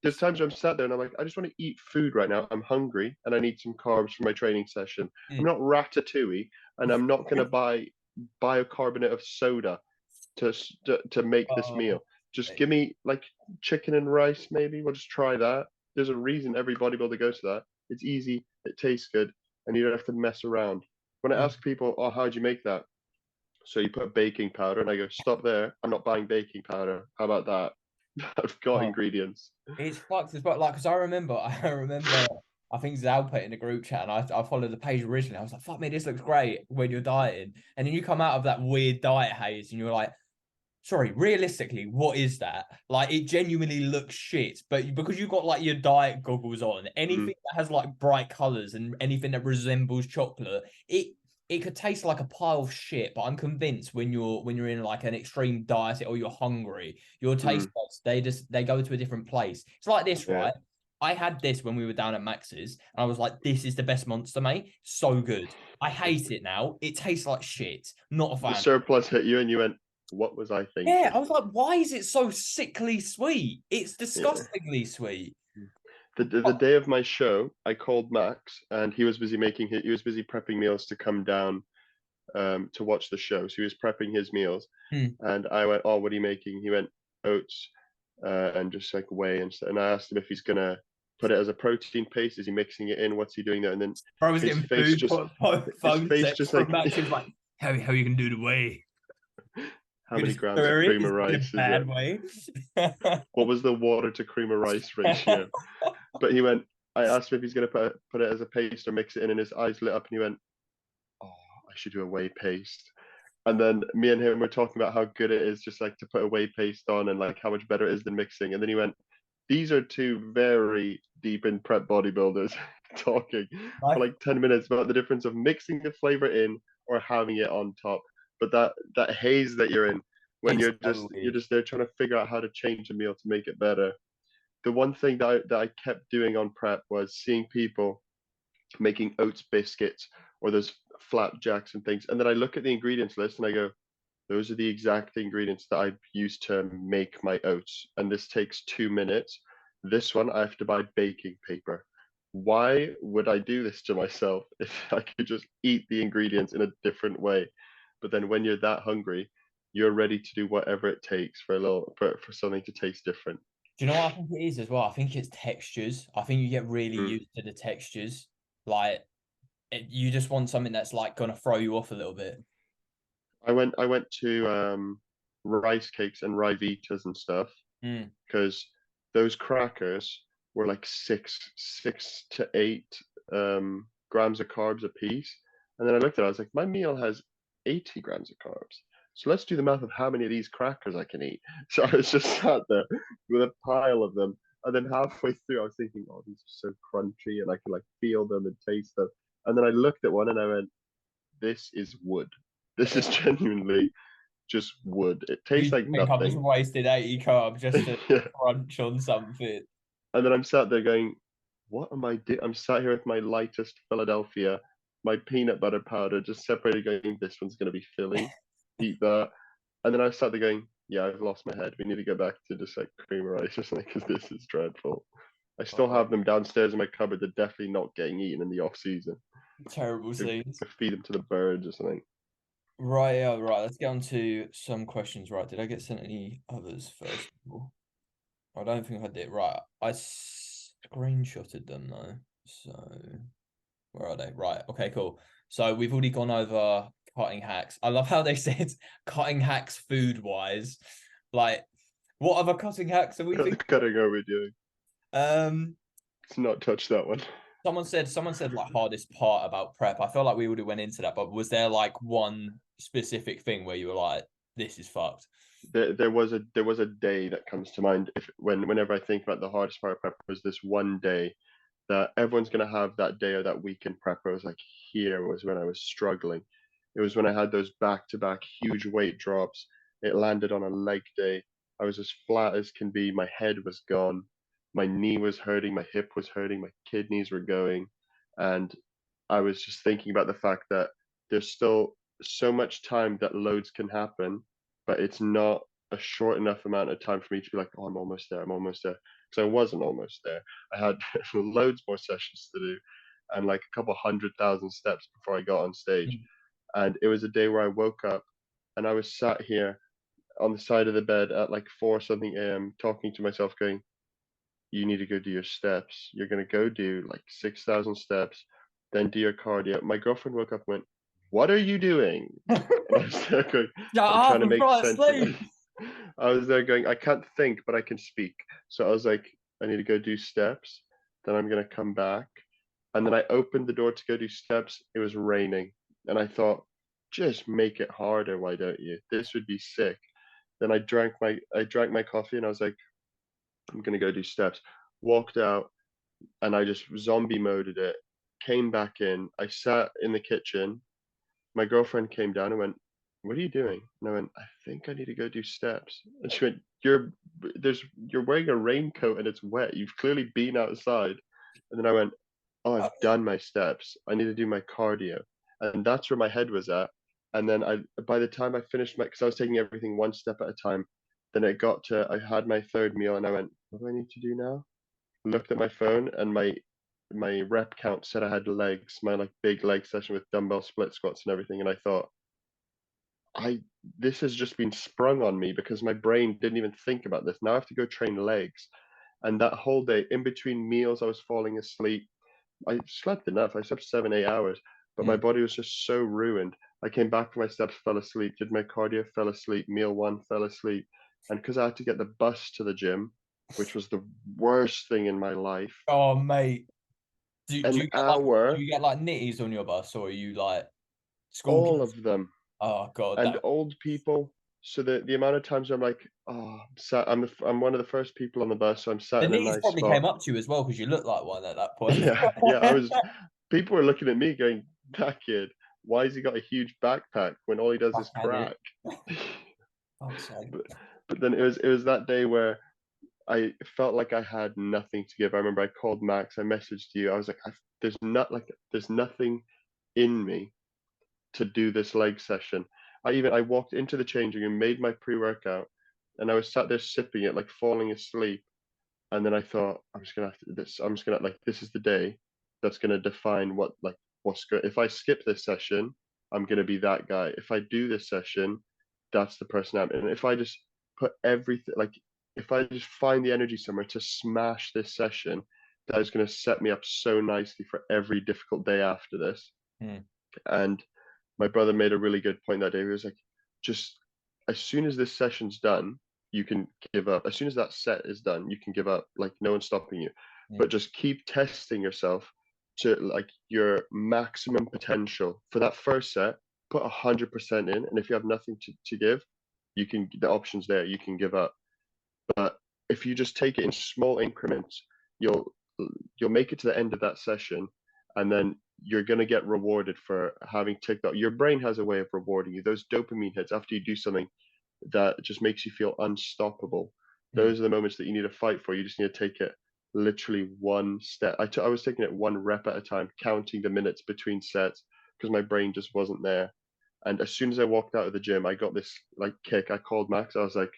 There's times where I'm sat there and I'm like, I just want to eat food right now. I'm hungry and I need some carbs for my training session. I'm Mm. not ratatouille, and I'm not going to buy bicarbonate of soda to make this meal. Oh, Just give me like chicken and rice, maybe. We'll just try that. There's a reason every bodybuilder goes to that. It's easy, it tastes good, and you don't have to mess around. When I mm. ask people, oh, how'd you make that? So you put baking powder, and I go, stop there. I'm not buying baking powder. How about that? I've got Oh, ingredients. it's fucked as well. Like, because I remember, I think Zal put in a group chat and I followed the page originally. I was like, fuck me, this looks great when you're dieting. And then you come out of that weird diet haze and you're like, sorry, realistically, what is that? Like, it genuinely looks shit, but because you've got like your diet goggles on, Mm, anything that has like bright colors and anything that resembles chocolate, it could taste like a pile of shit. But I'm convinced when you're in like an extreme diet or you're hungry, your taste mm, buds they go to a different place. It's like this, yeah. right? I had this when we were down at Max's, and I was like, "This is the best Monster, mate. So good." I hate it now. It tastes like shit. Not a The fan. surplus hit you, and you went, "What was I Yeah, thinking?" I was like, why is it so sickly sweet? It's Yeah. disgustingly sweet. The Oh, day of my show, I called Max, and he was busy he was busy prepping meals to come down to watch the show. So he was prepping his meals, hmm. and I went, "Oh, what are you making?" He went, "Oats, and just like whey and stuff." And I asked him if he's gonna put it as a protein paste. Is he mixing it in? What's he doing there? And then Bro was his getting face food just his phone face text just from like, Max. He was like, how you can do the way? how In a many grams of cream of serious, in a rice is it? bad way. What was the water to cream of rice ratio? But he went, I asked him if he's going to put it as a paste or mix it in, and his eyes lit up, and he went, "Oh, I should do a whey paste." And then me and him were talking about how good it is just like to put a whey paste on, and like how much better it is than mixing. And then he went, "These are two very deep in prep bodybuilders talking for Like, like 10 minutes about the difference of mixing the flavor in or having it on top." But that haze that you're in when it's you're so you're weird. just there trying to figure out how to change a meal to make it better. The one thing that I kept doing on prep was seeing people making oats biscuits or those flapjacks and things. And then I look at the ingredients list and I go, those are the exact ingredients that I used to make my oats. And this takes 2 minutes. This one, I have to buy baking paper. Why would I do this to myself if I could just eat the ingredients in a different way? But then when you're that hungry, you're ready to do whatever it takes for for something to taste different. Do you know what I think it is as well? I think it's textures. I think you get really Mm, used to the textures. Like, you just want something that's like gonna throw you off a little bit. I went to rice cakes and Rivitas and stuff Mm. because those crackers were like six to eight grams of carbs a piece. And then I looked at it, I was like, my meal has 80 grams of carbs. So let's do the math of how many of these crackers I can eat. So I was just sat there with a pile of them. And then halfway through, I was thinking, oh, these are so crunchy and I can like feel them and taste them. And then I looked at one and I went, this is wood. This is genuinely just wood. It tastes You like think I've just nothing. wasted 80 carbs just to Yeah. crunch on something? And then I'm sat there going, what am I doing? I'm sat here with my lightest Philadelphia, my peanut butter powder, just separated, going, this one's going to be filling. Eat that. And then I sat there going, yeah, I've lost my head. We need to go back to just like cream of rice or something because this is dreadful. I still Oh, have them downstairs in my cupboard. They're definitely not getting eaten in the off season. terrible scenes. Feed them to the birds or something. Right, yeah, right. Let's get on to some questions. Right, did I get sent any others first of all? I don't think I did. Right, I screenshotted them though. So where are they? Right, okay, cool. So we've already gone over cutting hacks. I love how they said cutting hacks food wise. Like, what other cutting hacks are we What the thinking? cutting are we doing? Um, Let's not touch that one. someone said like hardest part about prep. I feel like we already went into that, but was there like one specific thing where you were like, this is fucked? There was a day that comes to mind whenever I think about the hardest part of prep was this one day that everyone's gonna have that day or that week in prep. I was like, here was when I was struggling. It was when I had those back-to-back huge weight drops. It landed on a leg day. I was as flat as can be. My head was gone. My knee was hurting. My hip was hurting. My kidneys were going. And I was just thinking about the fact that there's still so much time that loads can happen, but it's not a short enough amount of time for me to be like, oh, I'm almost there. I'm almost there. Because I wasn't almost there. I had loads more sessions to do and like a couple 100,000 steps before I got on stage. And it was a day where I woke up and I was sat here on the side of the bed at like 4 something a.m. talking to myself, going, you need to go do your steps. You're going to go do like 6,000 steps, then do your cardio. My girlfriend woke up and went, what are you doing? And I was there going, Shut I'm up! trying to I'm make trying to sense of sleep. it. I was there going, I can't think, but I can speak. So I was like, I need to go do steps. Then I'm going to come back. And then I opened the door to go do steps. It was raining. And I thought, just make it harder. Why don't you? This would be sick. Then I drank my coffee and I was like, I'm going to go do steps. Walked out and I just zombie moded it. Came back in. I sat in the kitchen. My girlfriend came down and went, what are you doing? And I went, I think I need to go do steps. And she went, you're wearing a raincoat and it's wet. You've clearly been outside. And then I went, oh, I've done my steps. I need to do my cardio. And that's where my head was at. And then by the time I finished because I was taking everything one step at a time, then I had my third meal and I went, what do I need to do now? Looked at my phone and my rep count said I had legs, my like big leg session with dumbbell split squats and everything. And I thought, I this has just been sprung on me because my brain didn't even think about this. Now I have to go train legs. And that whole day, in between meals, I was falling asleep. I slept enough. I slept 7, 8 hours, but my Mm. body was just so ruined. I came back from my steps, fell asleep, did my cardio, fell asleep, meal one, fell asleep. And because I had to get the bus to the gym, which was the worst thing in my life, Oh, mate. Do an you get like do hour, you get like nitties on your bus, or are you like school all kids? of them, Oh God, and that old people. So the amount of times I'm like, oh, I'm one of the first people on the bus, so I'm sat the in a nitties nice probably spot. came up to you as well because you look like one at that point. Yeah, yeah. People were looking at me going, that kid, why has he got a huge backpack when all he does is Backhanded. crack? Fuck's sake. but but then it was that day where I felt like I had nothing to give. I remember I called Max, I messaged you. I was like, there's nothing in me to do this leg session. I walked into the changing room, made my pre-workout, and I was sat there sipping it, like falling asleep. And then I thought, I'm just gonna like this is the day that's gonna define what's good. If I skip this session, I'm gonna be that guy. If I do this session, that's the person I'm. And if I just put everything like if I just find the energy somewhere to smash this session, that is gonna set me up so nicely for every difficult day after this. Mm. And my brother made a really good point that day. He was like, just as soon as this session's done, you can give up. As soon as that set is done, you can give up. Like, no one's stopping you. Mm. But just keep testing yourself to like your maximum potential. For that first set, put 100% in. And if you have nothing to give, you can, the options there, you can give up. But if you just take it in small increments, you'll you'll make it to the end of that session, and then you're going to get rewarded for having ticked off. Your brain has a way of rewarding you. Those dopamine hits after you do something that just makes you feel unstoppable. Mm. Those are the moments that you need to fight for. You just need to take it literally one step. I was taking it one rep at a time, counting the minutes between sets because my brain just wasn't there. And as soon as I walked out of the gym, I got this like kick. I called Max. I was like,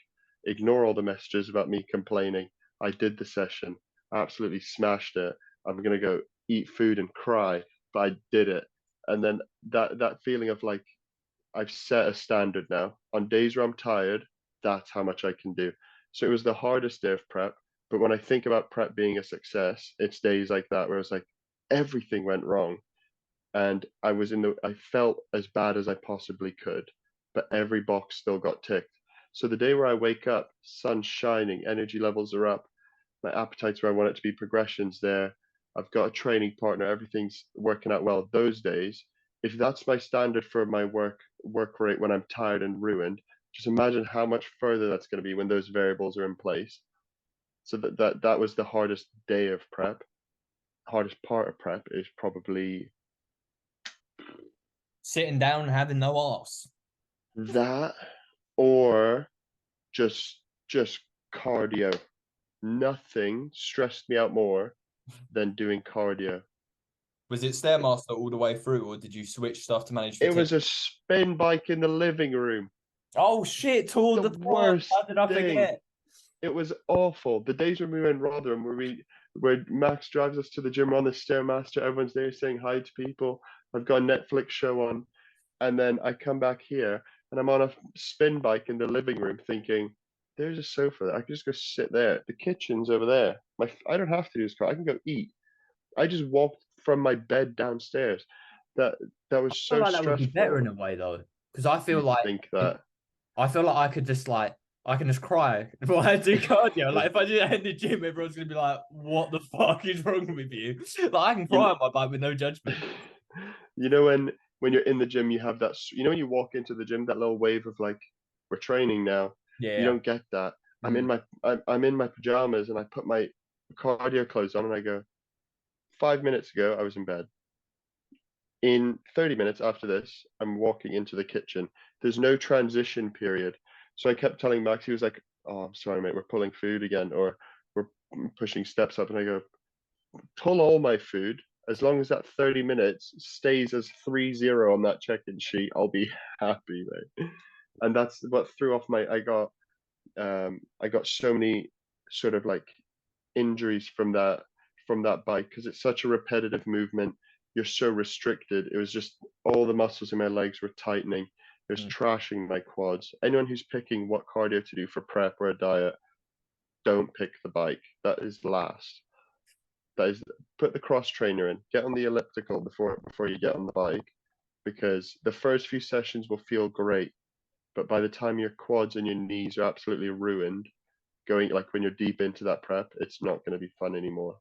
ignore all the messages about me complaining. I did the session. I absolutely smashed it. I'm gonna go eat food and cry, but I did it. And then that feeling of like I've set a standard now. On days where I'm tired, that's how much I can do. So it was the hardest day of prep. But when I think about prep being a success, it's days like that where it's like everything went wrong. And I felt as bad as I possibly could, but every box still got ticked. So the day where I wake up, sun's shining, energy levels are up, my appetite's where I want it to be, progression's there, I've got a training partner, everything's working out well. Those days, if that's my standard for my work rate when I'm tired and ruined, just imagine how much further that's going to be when those variables are in place. So that was the hardest day of prep. Hardest part of prep is probably Sitting down and having no arse. that, or just cardio. Nothing stressed me out more than doing cardio. Was it Stairmaster all the way through, or did you switch stuff to manage It fatigue? was a spin bike in the living room. Oh shit! Tour The de France. worst How did I day. forget? It was awful. The days when we were in Rotherham, where Max drives us to the gym, we're on the Stairmaster, everyone's there saying hi to people. I've got a Netflix show on, and then I come back here and I'm on a spin bike in the living room thinking, there's a sofa there. I can just go sit there. The kitchen's over there. I don't have to do this car. I can go eat. I just walked from my bed downstairs. That that was I feel so like that would be better stressful. in a way though, because I feel You'd like think that. I feel like I could just like I can just cry while I do cardio. Like if I do that in the gym, everyone's gonna be like, "What the fuck is wrong with you?" Like I can You cry on my bike with no judgment. you know when you're in the gym, you have that. You know when you walk into the gym, that little wave of like, we're training now. You Yeah. don't get that. Mm. I'm in my pajamas and I put my cardio clothes on and I go. 5 minutes ago, I was in bed. In 30 minutes after this, I'm walking into the kitchen. There's no transition period. So I kept telling Max, he was like, "Oh, I'm sorry, mate, we're pulling food again, or we're pushing steps up." And I go, pull all my food. As long as that 30 minutes stays as 3-0 on that check-in sheet, I'll be happy, mate. And that's what threw off my I got so many sort of like injuries from that bike because it's such a repetitive movement. You're so restricted. It was just all the muscles in my legs were tightening. It was Mm. trashing my quads. Anyone who's picking what cardio to do for prep or a diet, don't pick the bike. That is last. That is, put the cross trainer in. Get on the elliptical before you get on the bike, because the first few sessions will feel great, but by the time your quads and your knees are absolutely ruined, going like when you're deep into that prep, it's not going to be fun anymore.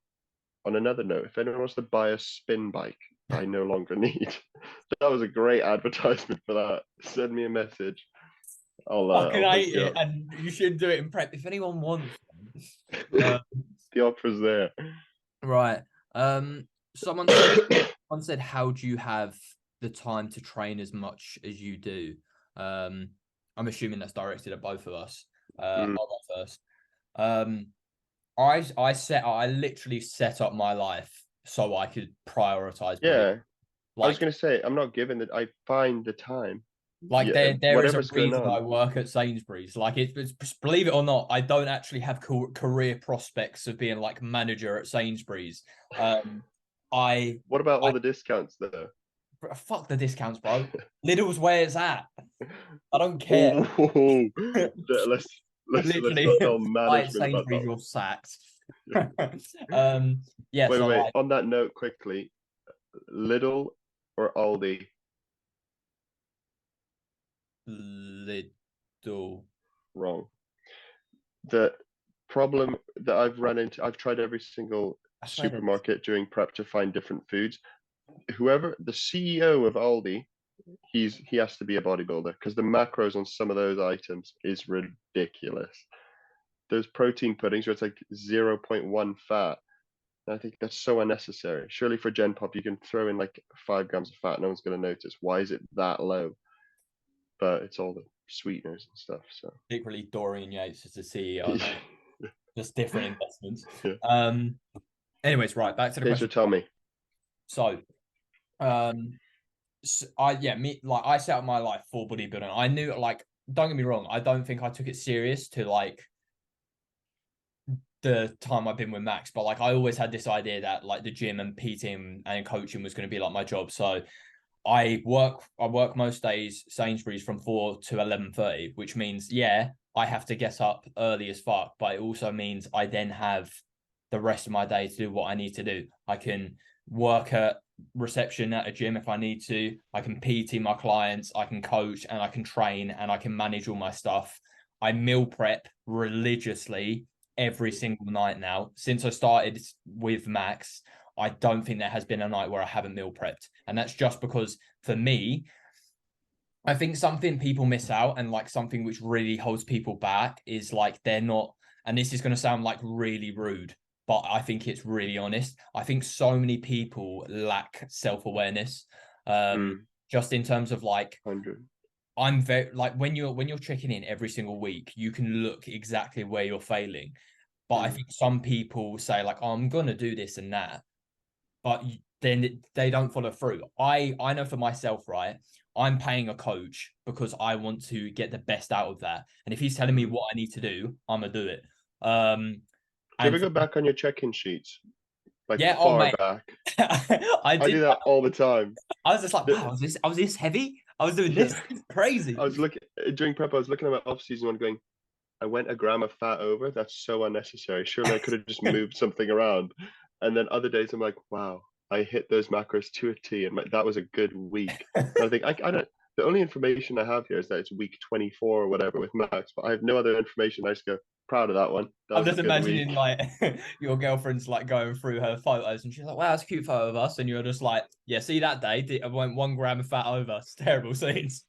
On another note, if anyone wants to buy a spin bike, I no longer need. That was a great advertisement for that. Send me a message. Fucking I'll hook hate you it, up. and you should do it in prep if anyone wants one. The offer's there. Right. Someone said, how do you have the time to train as much as you do? I'm assuming that's directed at both of us. I'll Mm, go first. Um, I literally set up my life so I could prioritize body. yeah, I was Like, gonna say I'm not giving it. I find the time. like Yeah, there is a whatever's going reason I on. work at Sainsbury's. Like it's believe it or not, I don't actually have career prospects of being like manager at Sainsbury's. I What about I all the discounts though? fuck the discounts, bro. Lidl's where it's at. I don't care. Oh, let's Literally, not tell buy at management about Sainsbury's, that. you're sacked. Yeah, Wait, so wait. like, On that note, quickly, Lidl or Aldi? Lidl. Wrong. The problem that I've run into, I've tried every single I swear that. supermarket during prep to find different foods. Whoever the CEO of Aldi, he has to be a bodybuilder because the macros on some of those items is ridiculous. Those protein puddings where it's like 0.1 fat. And I think that's so unnecessary. Surely for Gen Pop, you can throw in like 5 grams of fat, no one's going to notice. Why is it that low? But it's all the sweeteners and stuff. So, Secretly, Dorian Yates is the CEO, mate. Just different investments. yeah. Anyways, right, back to the Okay, so question. tell me. So, I set up my life for bodybuilding. I knew, like, don't get me wrong, I don't think I took it serious to like the time I've been with Max, but like I always had this idea that like the gym and PT and coaching was going to be like my job. So I work most days Sainsbury's from 4 to 11:30, which means I have to get up early as fuck, but it also means I then have the rest of my day to do what I need to do. I can work at reception at a gym if I need to. I can PT my clients, I can coach and I can train and I can manage all my stuff. I meal prep religiously every single night now. Since I started with Max, I don't think there has been a night where I haven't meal prepped. And that's just because for me, I think something people miss out and like something which really holds people back is like they're not, and this is going to sound like really rude, but I think it's really honest. I think so many people lack self-awareness. Just in terms of like 100. I'm very like when you're checking in every single week, you can look exactly where you're failing. But I think some people say like, oh, I'm gonna do this and that, but then they don't follow through. I know for myself, right? I'm paying a coach because I want to get the best out of that. And if he's telling me what I need to do, I'm gonna do it. Do you ever And go back on your check-in sheets? Like yeah, oh far mate, back? I I did do that. that all the time. I was just like, The- wow, I was this heavy? I was doing this? yeah. It's crazy. I was looking during prep, I was looking at my off-season one going, I went a gram of fat over. That's so unnecessary. Surely I could have just moved something around. And then other days I'm like, wow, I hit those macros to a T, and that was a good week. And I think I don't. The only information I have here is that it's week 24 or whatever with Max, but I have no other information. I just go proud of that one. That I'm was a just good week. imagining like your girlfriend's like going through her photos and she's like, wow, that's a cute photo of us. And you're just like, yeah, see that day? I went 1 gram of fat over. It's terrible scenes.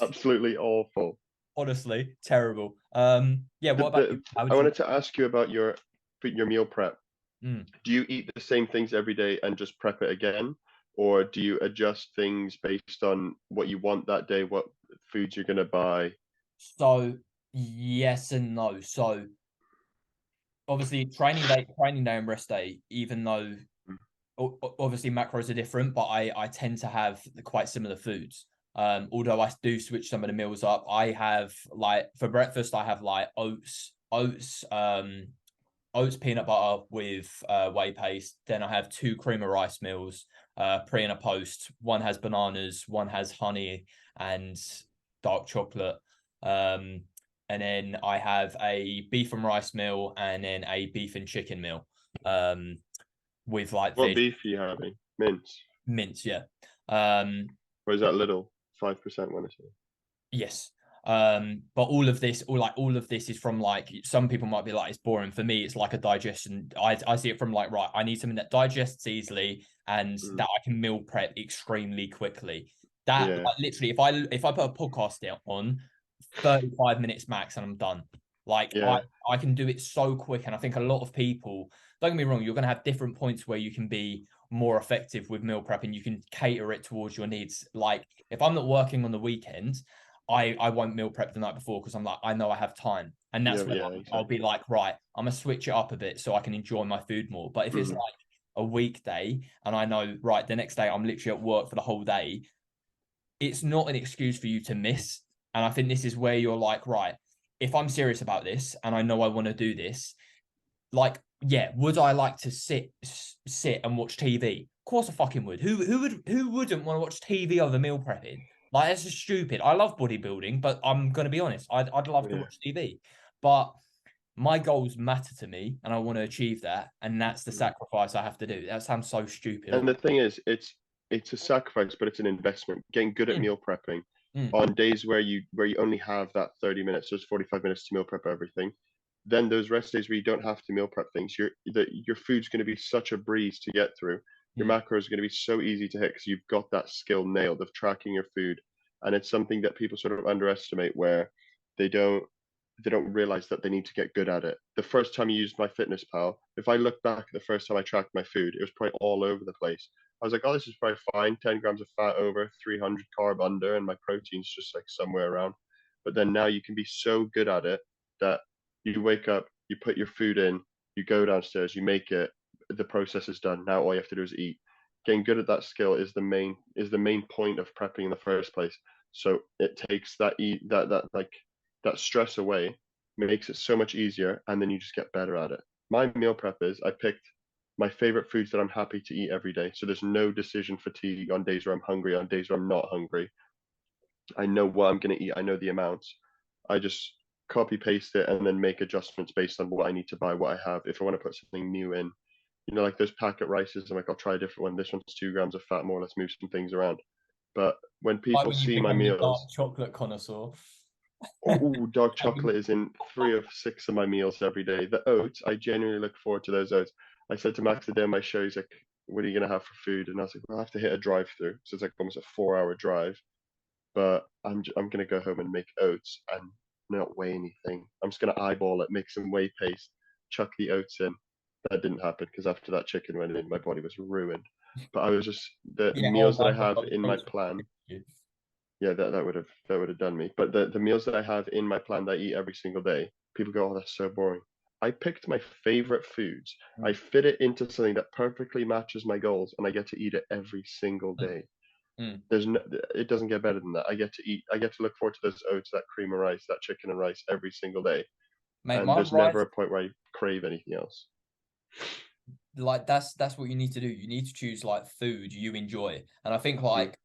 Absolutely awful. Honestly, terrible. Yeah, what about you? How I did you? wanted to ask you about your meal prep. Mm. Do you eat the same things every day and just prep it again? Or do you adjust things based on what you want that day, what foods you're going to buy? So yes and no. So obviously training day and rest day, even though obviously macros are different, but I tend to have quite similar foods. Although I do switch some of the meals up. I have like for breakfast, I have like oats peanut butter with whey paste. Then I have 2 cream of rice meals, pre and a post. One has bananas, one has honey and dark chocolate. And then I have a beef and rice meal and then a beef and chicken meal. With like What veg beef are you having? Mince. mince, yeah. Um, Or is that little? 5% one, I say. yes. But all of this is from like some people might be like it's boring. For me, it's like a digestion. I see it from like, right, I need something that digests easily and that I can meal prep extremely quickly. That Yeah. like, literally if I put a podcast on 35 minutes max and I'm done. Like Yeah. I can do it so quick. And I think a lot of people, don't get me wrong, you're gonna have different points where you can be more effective with meal prep and you can cater it towards your needs. Like if I'm not working on the weekends, I won't meal prep the night before because I'm like, I know I have time. And that's Yeah, when yeah, I'll be exactly. like, right, I'm gonna switch it up a bit so I can enjoy my food more. But if it's like a weekday and I know, right, the next day I'm literally at work for the whole day, it's not an excuse for you to miss. And I think this is where you're like, right, if I'm serious about this and I know I want to do this, like, yeah, would I like to sit and watch TV? Of course I fucking would. Who wouldn't want to watch TV over meal prepping? Like that's just stupid. I love bodybuilding, but I'm gonna be honest, I'd love to Yeah. watch TV. But my goals matter to me and I want to achieve that, and that's the sacrifice I have to do. That sounds so stupid. And the thing is, it's it's a sacrifice, but it's an investment. Getting good at Mm, meal prepping mm, on days where you only have that 30 minutes, those 45 minutes to meal prep everything. Then those rest days where you don't have to meal prep things, your food's going to be such a breeze to get through. Your mm. macro is going to be so easy to hit because you've got that skill nailed of tracking your food, and it's something that people sort of underestimate where they don't they don't realize that they need to get good at it. The first time you used MyFitnessPal, if I look back at the first time I tracked my food, it was probably all over the place. I was like, oh, this is probably fine. 10 grams of fat over, 300 carb under, and my protein's just like somewhere around. But then now you can be so good at it that you wake up, you put your food in, you go downstairs, you make it, the process is done. Now all you have to do is eat. Getting good at that skill is the main point of prepping in the first place. So it takes that stress away, makes it so much easier, and then you just get better at it. My meal prep is I picked my favorite foods that I'm happy to eat every day. So there's no decision fatigue on days where I'm hungry, on days where I'm not hungry. I know what I'm going to eat, I know the amounts. I just copy paste it and then make adjustments based on what I need to buy, what I have. If I want to put something new in, like those packet rices, I'm like, I'll try a different one. This one's 2 grams of fat more. Let's move some things around. But when Like people when you see my become the dark meals, chocolate connoisseur. oh, dark chocolate is in 3 of 6 of my meals every day. The oats, I genuinely look forward to those oats. I said to Max the day on my show, he's like, what are you going to have for food? And I was like, well, I have to hit a drive through. So it's like almost a 4 hour drive. But I'm going to go home and make oats and not weigh anything. I'm just going to eyeball it, make some whey paste, chuck the oats in. That didn't happen because after that chicken went in, my body was ruined. But I was just, the Yeah, oh meals that my I God, have I was in so my sorry plan, for you. yeah, that would have done me. But the meals that I have in my plan that I eat every single day, people go, "Oh, that's so boring." I picked my favorite foods. I Mm, fit it into something that perfectly matches my goals, and I get to eat it every single mm, day. mm. There's no, it doesn't get better than that. I get to eat. I get to look forward to those oats, that cream of rice, that chicken and rice every single day, Mate, and my there's never rice, a point where I crave anything else. like that's what you need to do. You need to choose like food you enjoy. And I think Mm. like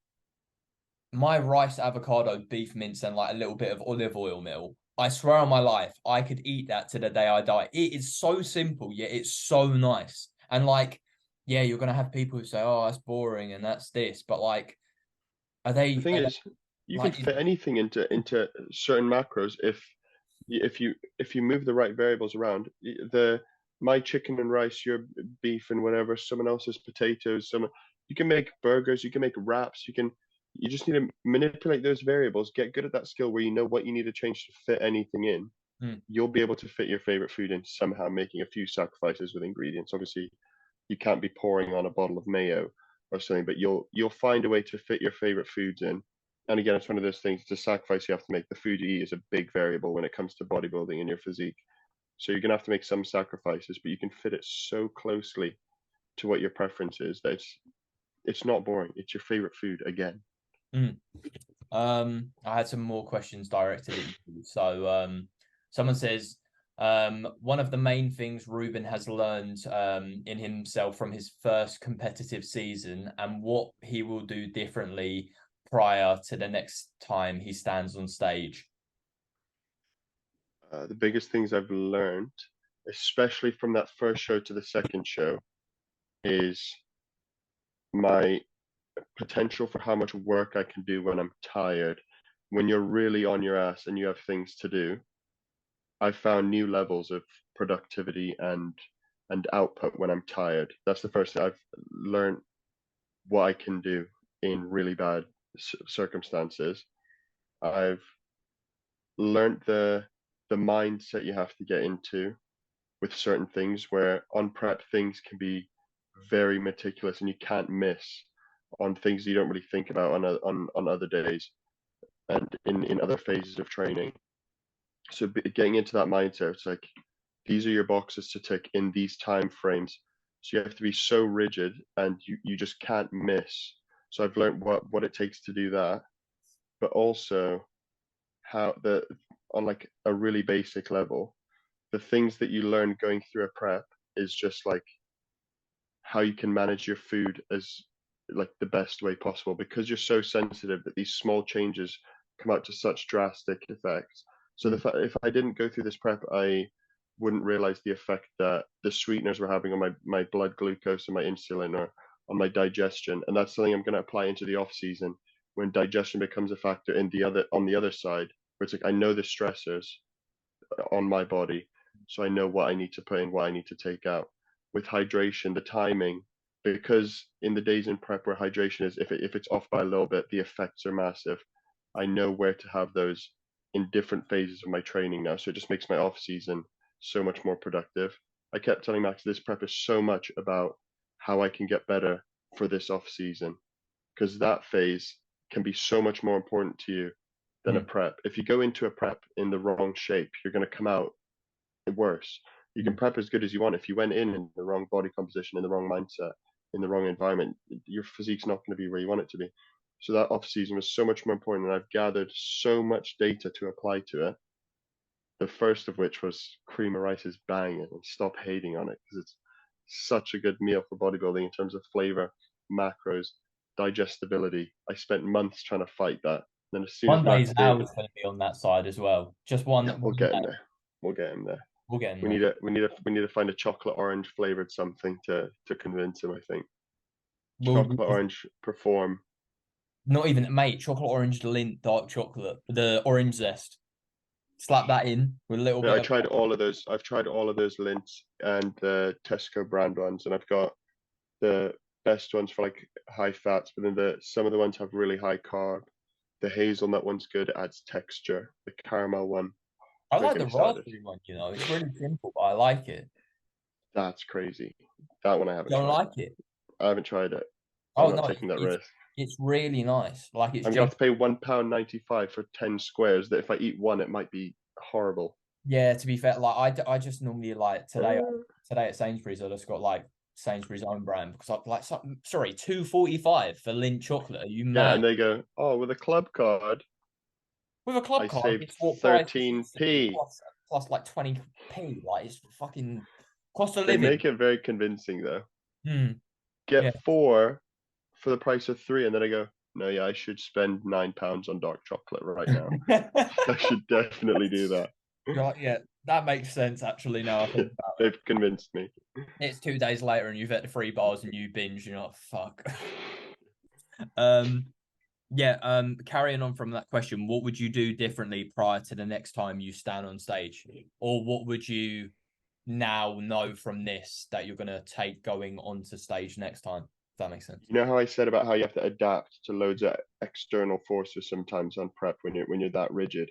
my rice, avocado, beef mince, and like a little bit of olive oil meal. I swear on my life, I could eat that to the day I die. It is so simple, yet it's so nice. And like, yeah, you're gonna have people who say, "Oh, that's boring," and that's this. But like, The thing are they is, you can like? fit anything into certain macros if you move the right variables around. The my chicken and rice, your beef and whatever, someone else's potatoes, someone you can make burgers, you can make wraps, you just need to manipulate those variables, get good at that skill where you know what you need to change to fit anything in. Mm, You'll be able to fit your favorite food in somehow, making a few sacrifices with ingredients. Obviously, you can't be pouring on a bottle of mayo or something, but you'll find a way to fit your favorite foods in. And again, it's one of those things, it's a sacrifice you have to make. The food you eat is a big variable when it comes to bodybuilding and your physique. So you're gonna have to make some sacrifices, but you can fit it so closely to what your preference is that it's not boring. It's your favorite food again. mm. I had some more questions directed at you. So, someone says, one of the main things Ruben has learned in himself from his first competitive season and what he will do differently prior to the next time he stands on stage. The biggest things I've learned, especially from that first show to the second show, is my potential for how much work I can do when I'm tired. When you're really on your ass and you have things to do, I've found new levels of productivity and output when I'm tired. That's the first thing I've learned what I can do in really bad circumstances. I've learned the mindset you have to get into with certain things where on prep things can be very meticulous and you can't miss on things you don't really think about on other days and in other phases of training. So getting into that mindset, it's like these are your boxes to tick in these time frames. So you have to be so rigid and you just can't miss. So I've learned what it takes to do that, but also how the on like a really basic level, the things that you learn going through a prep is just like how you can manage your food as like the best way possible because you're so sensitive that these small changes come out to such drastic effects. So Mm, if I didn't go through this prep, I wouldn't realize the effect that the sweeteners were having on my blood glucose and my insulin, on my digestion, and that's something I'm going to apply into the off season when digestion becomes a factor in on the other side, where it's like I know the stressors on my body, so I know what I need to put in, what I need to take out. With hydration, the timing, because in the days in prep where hydration is, if it's off by a little bit, the effects are massive. I know where to have those in different phases of my training now, so it just makes my off season so much more productive. I kept telling Max this prep is so much about how I can get better for this off season, because that phase can be so much more important to you than a prep. If you go into a prep in the wrong shape, you're going to come out worse. You can prep as good as you want. If you went in the wrong body composition, in the wrong mindset, in the wrong environment, your physique's not going to be where you want it to be. So that off season was so much more important, and I've gathered so much data to apply to it. The first of which was cream of rice is banging, and stop hating on it because it's such a good meal for bodybuilding in terms of flavor, macros, digestibility. I spent months trying to fight that. Then as soon as One day's Max did, Al's going to be on that side as well. Just one. we'll One get him day. there. We'll get him there. We'll get him We there. need to find a chocolate orange flavored something to convince him. I think We'll, chocolate orange perform. not even, mate, chocolate orange Lindt dark chocolate, the orange zest. Slap that in with a little Yeah, bit I of. tried all of those. I've tried all of those Lints and the Tesco brand ones, and I've got the best ones for like high fats, but then some of the ones have really high carb. The hazelnut one's good, it adds texture. The caramel one, I don't like get the me started. raspberry one, you know. It's really simple, but I like it. That's crazy. That one I You haven't don't tried. like it? I haven't tried it. I'm Oh not no, taking that risk. it's really nice. Like it's I'm gonna genuine. have to pay £1.95 for 10 squares. That if I eat one, it might be horrible. Yeah, to be fair, like I just normally like today Uh, today at Sainsbury's I just got like Sainsbury's own brand because I like something. Sorry, 2.45 for Lindt chocolate. Are you yeah, mad? and they go, oh, with a club card, With a club I card, saved it's what price is instantly 13p. plus like 20p. Like it's fucking cost of They living. make it very convincing though. Hmm. Yeah. Get four for the price of three, and then I go, no, yeah, I should spend £9 on dark chocolate right now. I should definitely do that. You're like, yeah, that makes sense actually now I think about it. They've convinced me. It's 2 days later and you've had the 3 bars and you binge, you're not fuck. Um yeah, carrying on from that question, what would you do differently prior to the next time you stand on stage? Or what would you now know from this that you're gonna take going onto stage next time? If that makes sense. You know how I said about how you have to adapt to loads of external forces sometimes on prep when you're that rigid.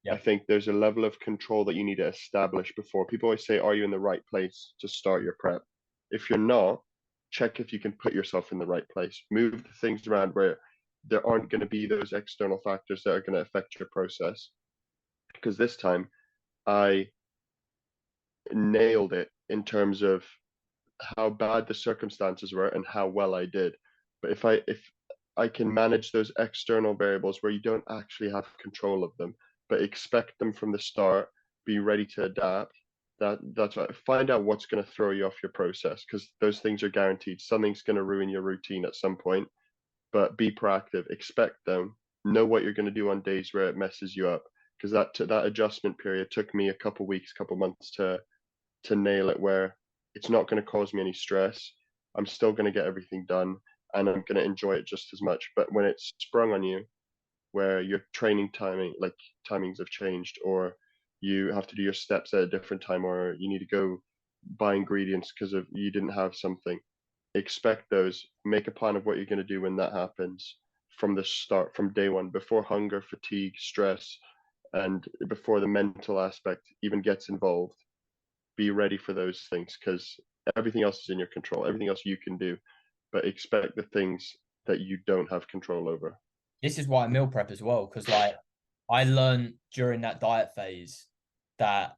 I Yeah. think there's a level of control that you need to establish before. People always say, are you in the right place to start your prep? If you're not, check if you can put yourself in the right place. Move the things around where there aren't going to be those external factors that are going to affect your process. Because this time I nailed it in terms of how bad the circumstances were and how well I did. But if I can manage those external variables where you don't actually have control of them, but expect them from the start, be ready to adapt. That's right. Find out what's going to throw you off your process because those things are guaranteed. Something's going to ruin your routine at some point, but be proactive. Expect them. Know what you're going to do on days where it messes you up because that adjustment period took me a couple weeks, couple months to nail it where it's not going to cause me any stress. I'm still going to get everything done and I'm going to enjoy it just as much. But when it's sprung on you, where your training timing, like timings have changed, or you have to do your steps at a different time, or you need to go buy ingredients because of you didn't have something, expect those. Make a plan of what you're going to do when that happens from the start, from day one, before hunger, fatigue, stress, and before the mental aspect even gets involved. Be ready for those things because everything else is in your control, everything else you can do, but expect the things that you don't have control over. This is why I meal prep as well, because like I learned during that diet phase that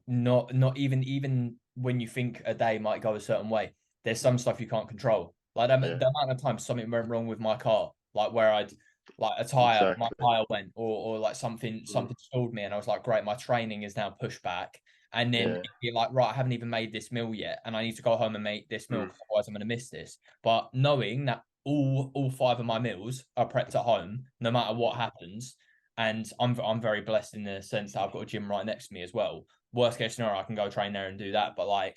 not even when you think a day might go a certain way, there's some stuff you can't control. Like Yeah, the amount of times something went wrong with my car, like where I'd like my exactly. tire went, or like something Mm, stalled me, and I was like, great, my training is now pushed back, and then yeah. you're like, right, I haven't even made this meal yet, and I need to go home and make this meal, Mm, because otherwise I'm going to miss this. But knowing that all five of my meals are prepped at home, no matter what happens, and I'm very blessed in the sense that I've got a gym right next to me as well. Worst case scenario, I can go train there and do that. But like,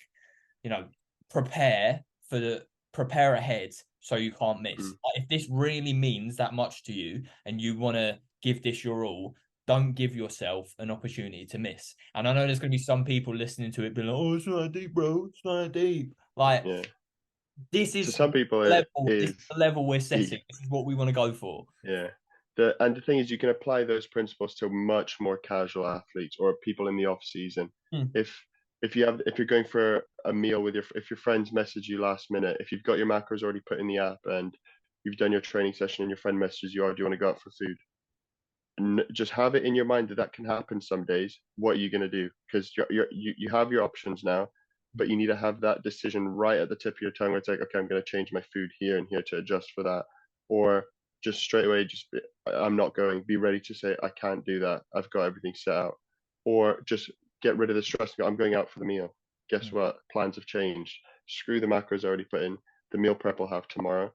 you know, prepare for prepare ahead so you can't miss. Mm. Like, if this really means that much to you and you want to give this your all, don't give yourself an opportunity to miss. And I know there's going to be some people listening to it being like, oh, it's not that deep, bro. It's not that deep. Like, Yeah. this To is some people, it level. This is is the level we're deep. setting. This is what we want to go for. Yeah. And the thing is, you can apply those principles to much more casual athletes or people in the off season. Hmm. If if you're going for a meal with if your friends message you last minute, if you've got your macros already put in the app and you've done your training session and your friend messages you, oh, do you want to go out for food? Just have it in your mind that that can happen some days. What are you going to do? Because you have your options now, but you need to have that decision right at the tip of your tongue where it's like, okay, I'm going to change my food here and here to adjust for that. Or just straight away, I'm not going. Be ready to say, I can't do that. I've got everything set out. Or just get rid of the stress. I'm going out for the meal. Guess what? Plans have changed. Screw the macros already put in. The meal prep will have tomorrow.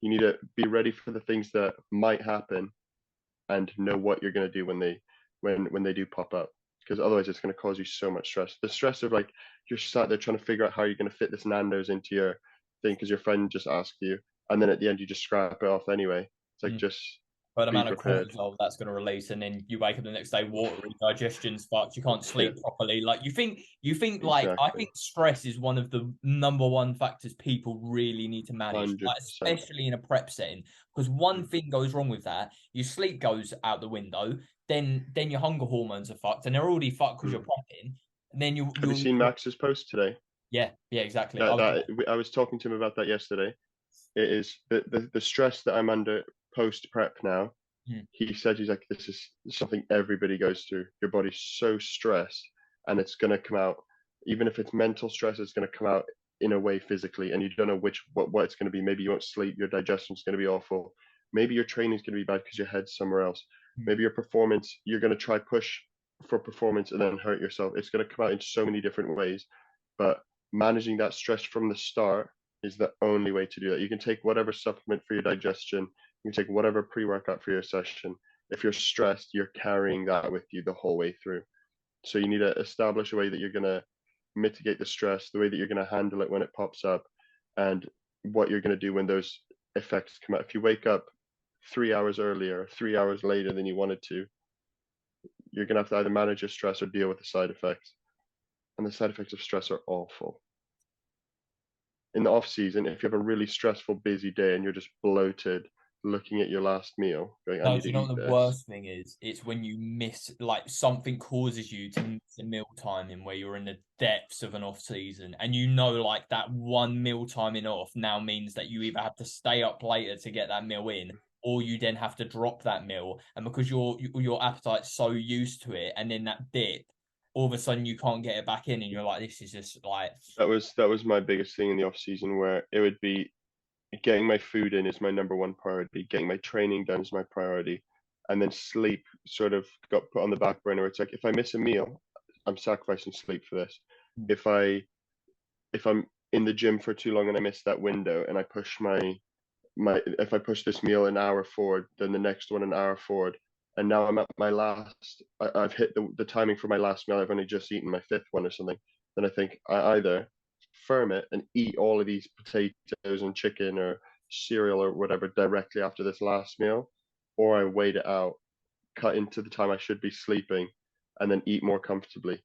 You need to be ready for the things that might happen and know what you're going to do when they do pop up, because otherwise it's going to cause you so much stress. The stress of like you're sat there trying to figure out how you're going to fit this Nando's into your thing because your friend just asked you, and then at the end you just scrap it off anyway. It's like just But the be amount of prepared. cortisol that's going to release, and then you wake up the next day watery, digestion's fucked, you can't sleep properly. Like like I Exactly. think stress is one of the number one factors people really need to manage, like 100%. especially in a prep setting. Because one thing goes wrong with that, your sleep goes out the window, then your hunger hormones are fucked, and they're already fucked because you're prepping. And then Have you seen Max's post today? yeah, exactly. I was talking to him about that yesterday. It is the stress that I'm under post prep now. He said, he's like, this is something everybody goes through. Your body's so stressed and it's going to come out, even if it's mental stress, it's going to come out in a way physically, and you don't know what it's going to be. Maybe you won't sleep, your digestion's going to be awful. Maybe your training's going to be bad because your head's somewhere else. Maybe your performance, you're going to try push for performance and then hurt yourself. It's going to come out in so many different ways, but managing that stress from the start is the only way to do that. You can take whatever supplement for your digestion, you can take whatever pre-workout for your session. If you're stressed, you're carrying that with you the whole way through. So you need to establish a way that you're going to mitigate the stress, the way that you're going to handle it when it pops up, and what you're going to do when those effects come out. If you wake up 3 hours earlier, 3 hours later than you wanted to, you're going to have to either manage your stress or deal with the side effects. And the side effects of stress are awful. In the off season, if you have a really stressful, busy day and you're just bloated, looking at your last meal, going, I No, need do to you know what eat the this. worst thing is? It's when you miss, like, something causes you to miss a meal timing where you're in the depths of an off season, and you know, like, that one meal timing off now means that you either have to stay up later to get that meal in, or you then have to drop that meal. And because your appetite's so used to it, and then that dip, all of a sudden you can't get it back in, and you're like, this is just like, That was my biggest thing in the off season, where it would be getting my food in is my number one priority, getting my training done is my priority, and then sleep sort of got put on the back burner. It's like if I miss a meal, I'm sacrificing sleep for this. If I'm in the gym for too long and I miss that window and I push my if I push this meal an hour forward, then the next one an hour forward, and now I'm at my last. I've hit the timing for my last meal. I've only just eaten my fifth one or something. Then I think I either firm it and eat all of these potatoes and chicken or cereal or whatever directly after this last meal, or I wait it out, cut into the time I should be sleeping, and then eat more comfortably.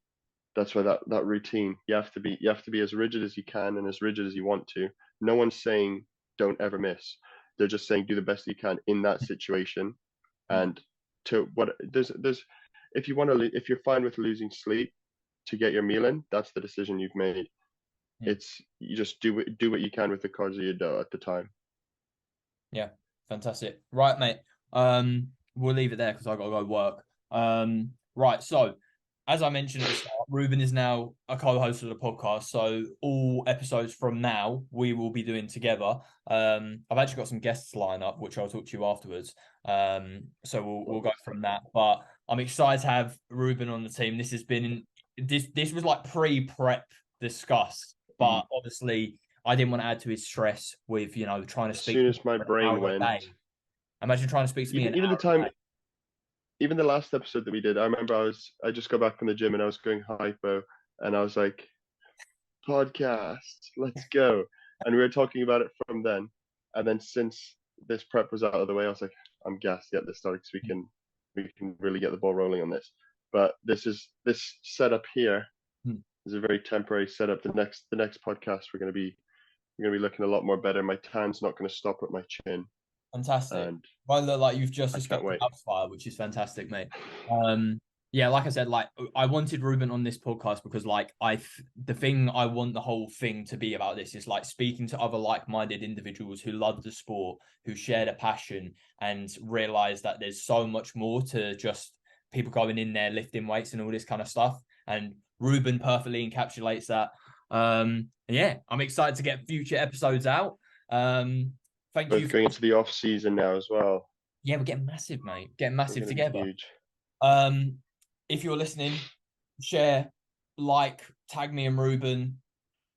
That's why that routine, you have to be as rigid as you can and as rigid as you want to. No one's saying don't ever miss. They're just saying do the best you can in that situation. And to what there's if you want to if you're fine with losing sleep to get your meal in, that's the decision you've made. It's you just do what you can with the cards that you dealt at the time. yeah, fantastic. Right, mate. We'll leave it there because I gotta go work. Right. So, as I mentioned at the start, Ruben is now a co-host of the podcast. So all episodes from now we will be doing together. I've actually got some guests lined up, which I'll talk to you afterwards. So we'll go from that. But I'm excited to have Ruben on the team. This was like pre-prep discussed, but obviously I didn't want to add to his stress with, trying to As speak soon to me as my for an brain hour a went, day. Imagine trying to speak to me an even the hour a time day. even the last episode that we did, I remember I just got back from the gym and I was going hypo and I was like, podcast, let's go. And we were talking about it from then. And then since this prep was out of the way, I was like, I'm gassed to get this started because we can really get the ball rolling on this. But this setup here Hmm. is a very temporary setup. The next podcast we're gonna be looking a lot more better. My tan's not gonna stop at my chin, Fantastic. and Well, look like you've just I can't escaped the wait. house fire, which is fantastic, mate. Yeah, like I said, like I wanted Ruben on this podcast because, like, the thing I want the whole thing to be about this is like speaking to other like-minded individuals who love the sport, who share the passion, and realize that there's so much more to just people going in there lifting weights and all this kind of stuff. And Ruben perfectly encapsulates that. Yeah, I'm excited to get future episodes out. Thank you Both going into the off season now as well. Yeah, we're getting massive, mate. Getting We're massive gonna be together. huge. If you're listening, share, like, tag me and Ruben,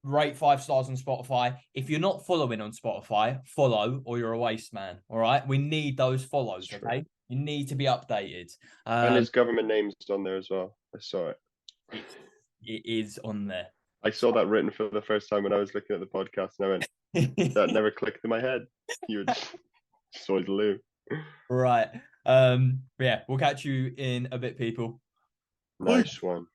rate 5 stars on Spotify. If you're not following on Spotify, follow or you're a waste man. All right. We need those follows, okay? You need to be updated. And his government name's on there as well. I saw it. It is on there. I saw that written for the first time when I was looking at the podcast, and I went, that never clicked in my head. You were just always Lou. Right. Yeah, we'll catch you in a bit, people. Nice one.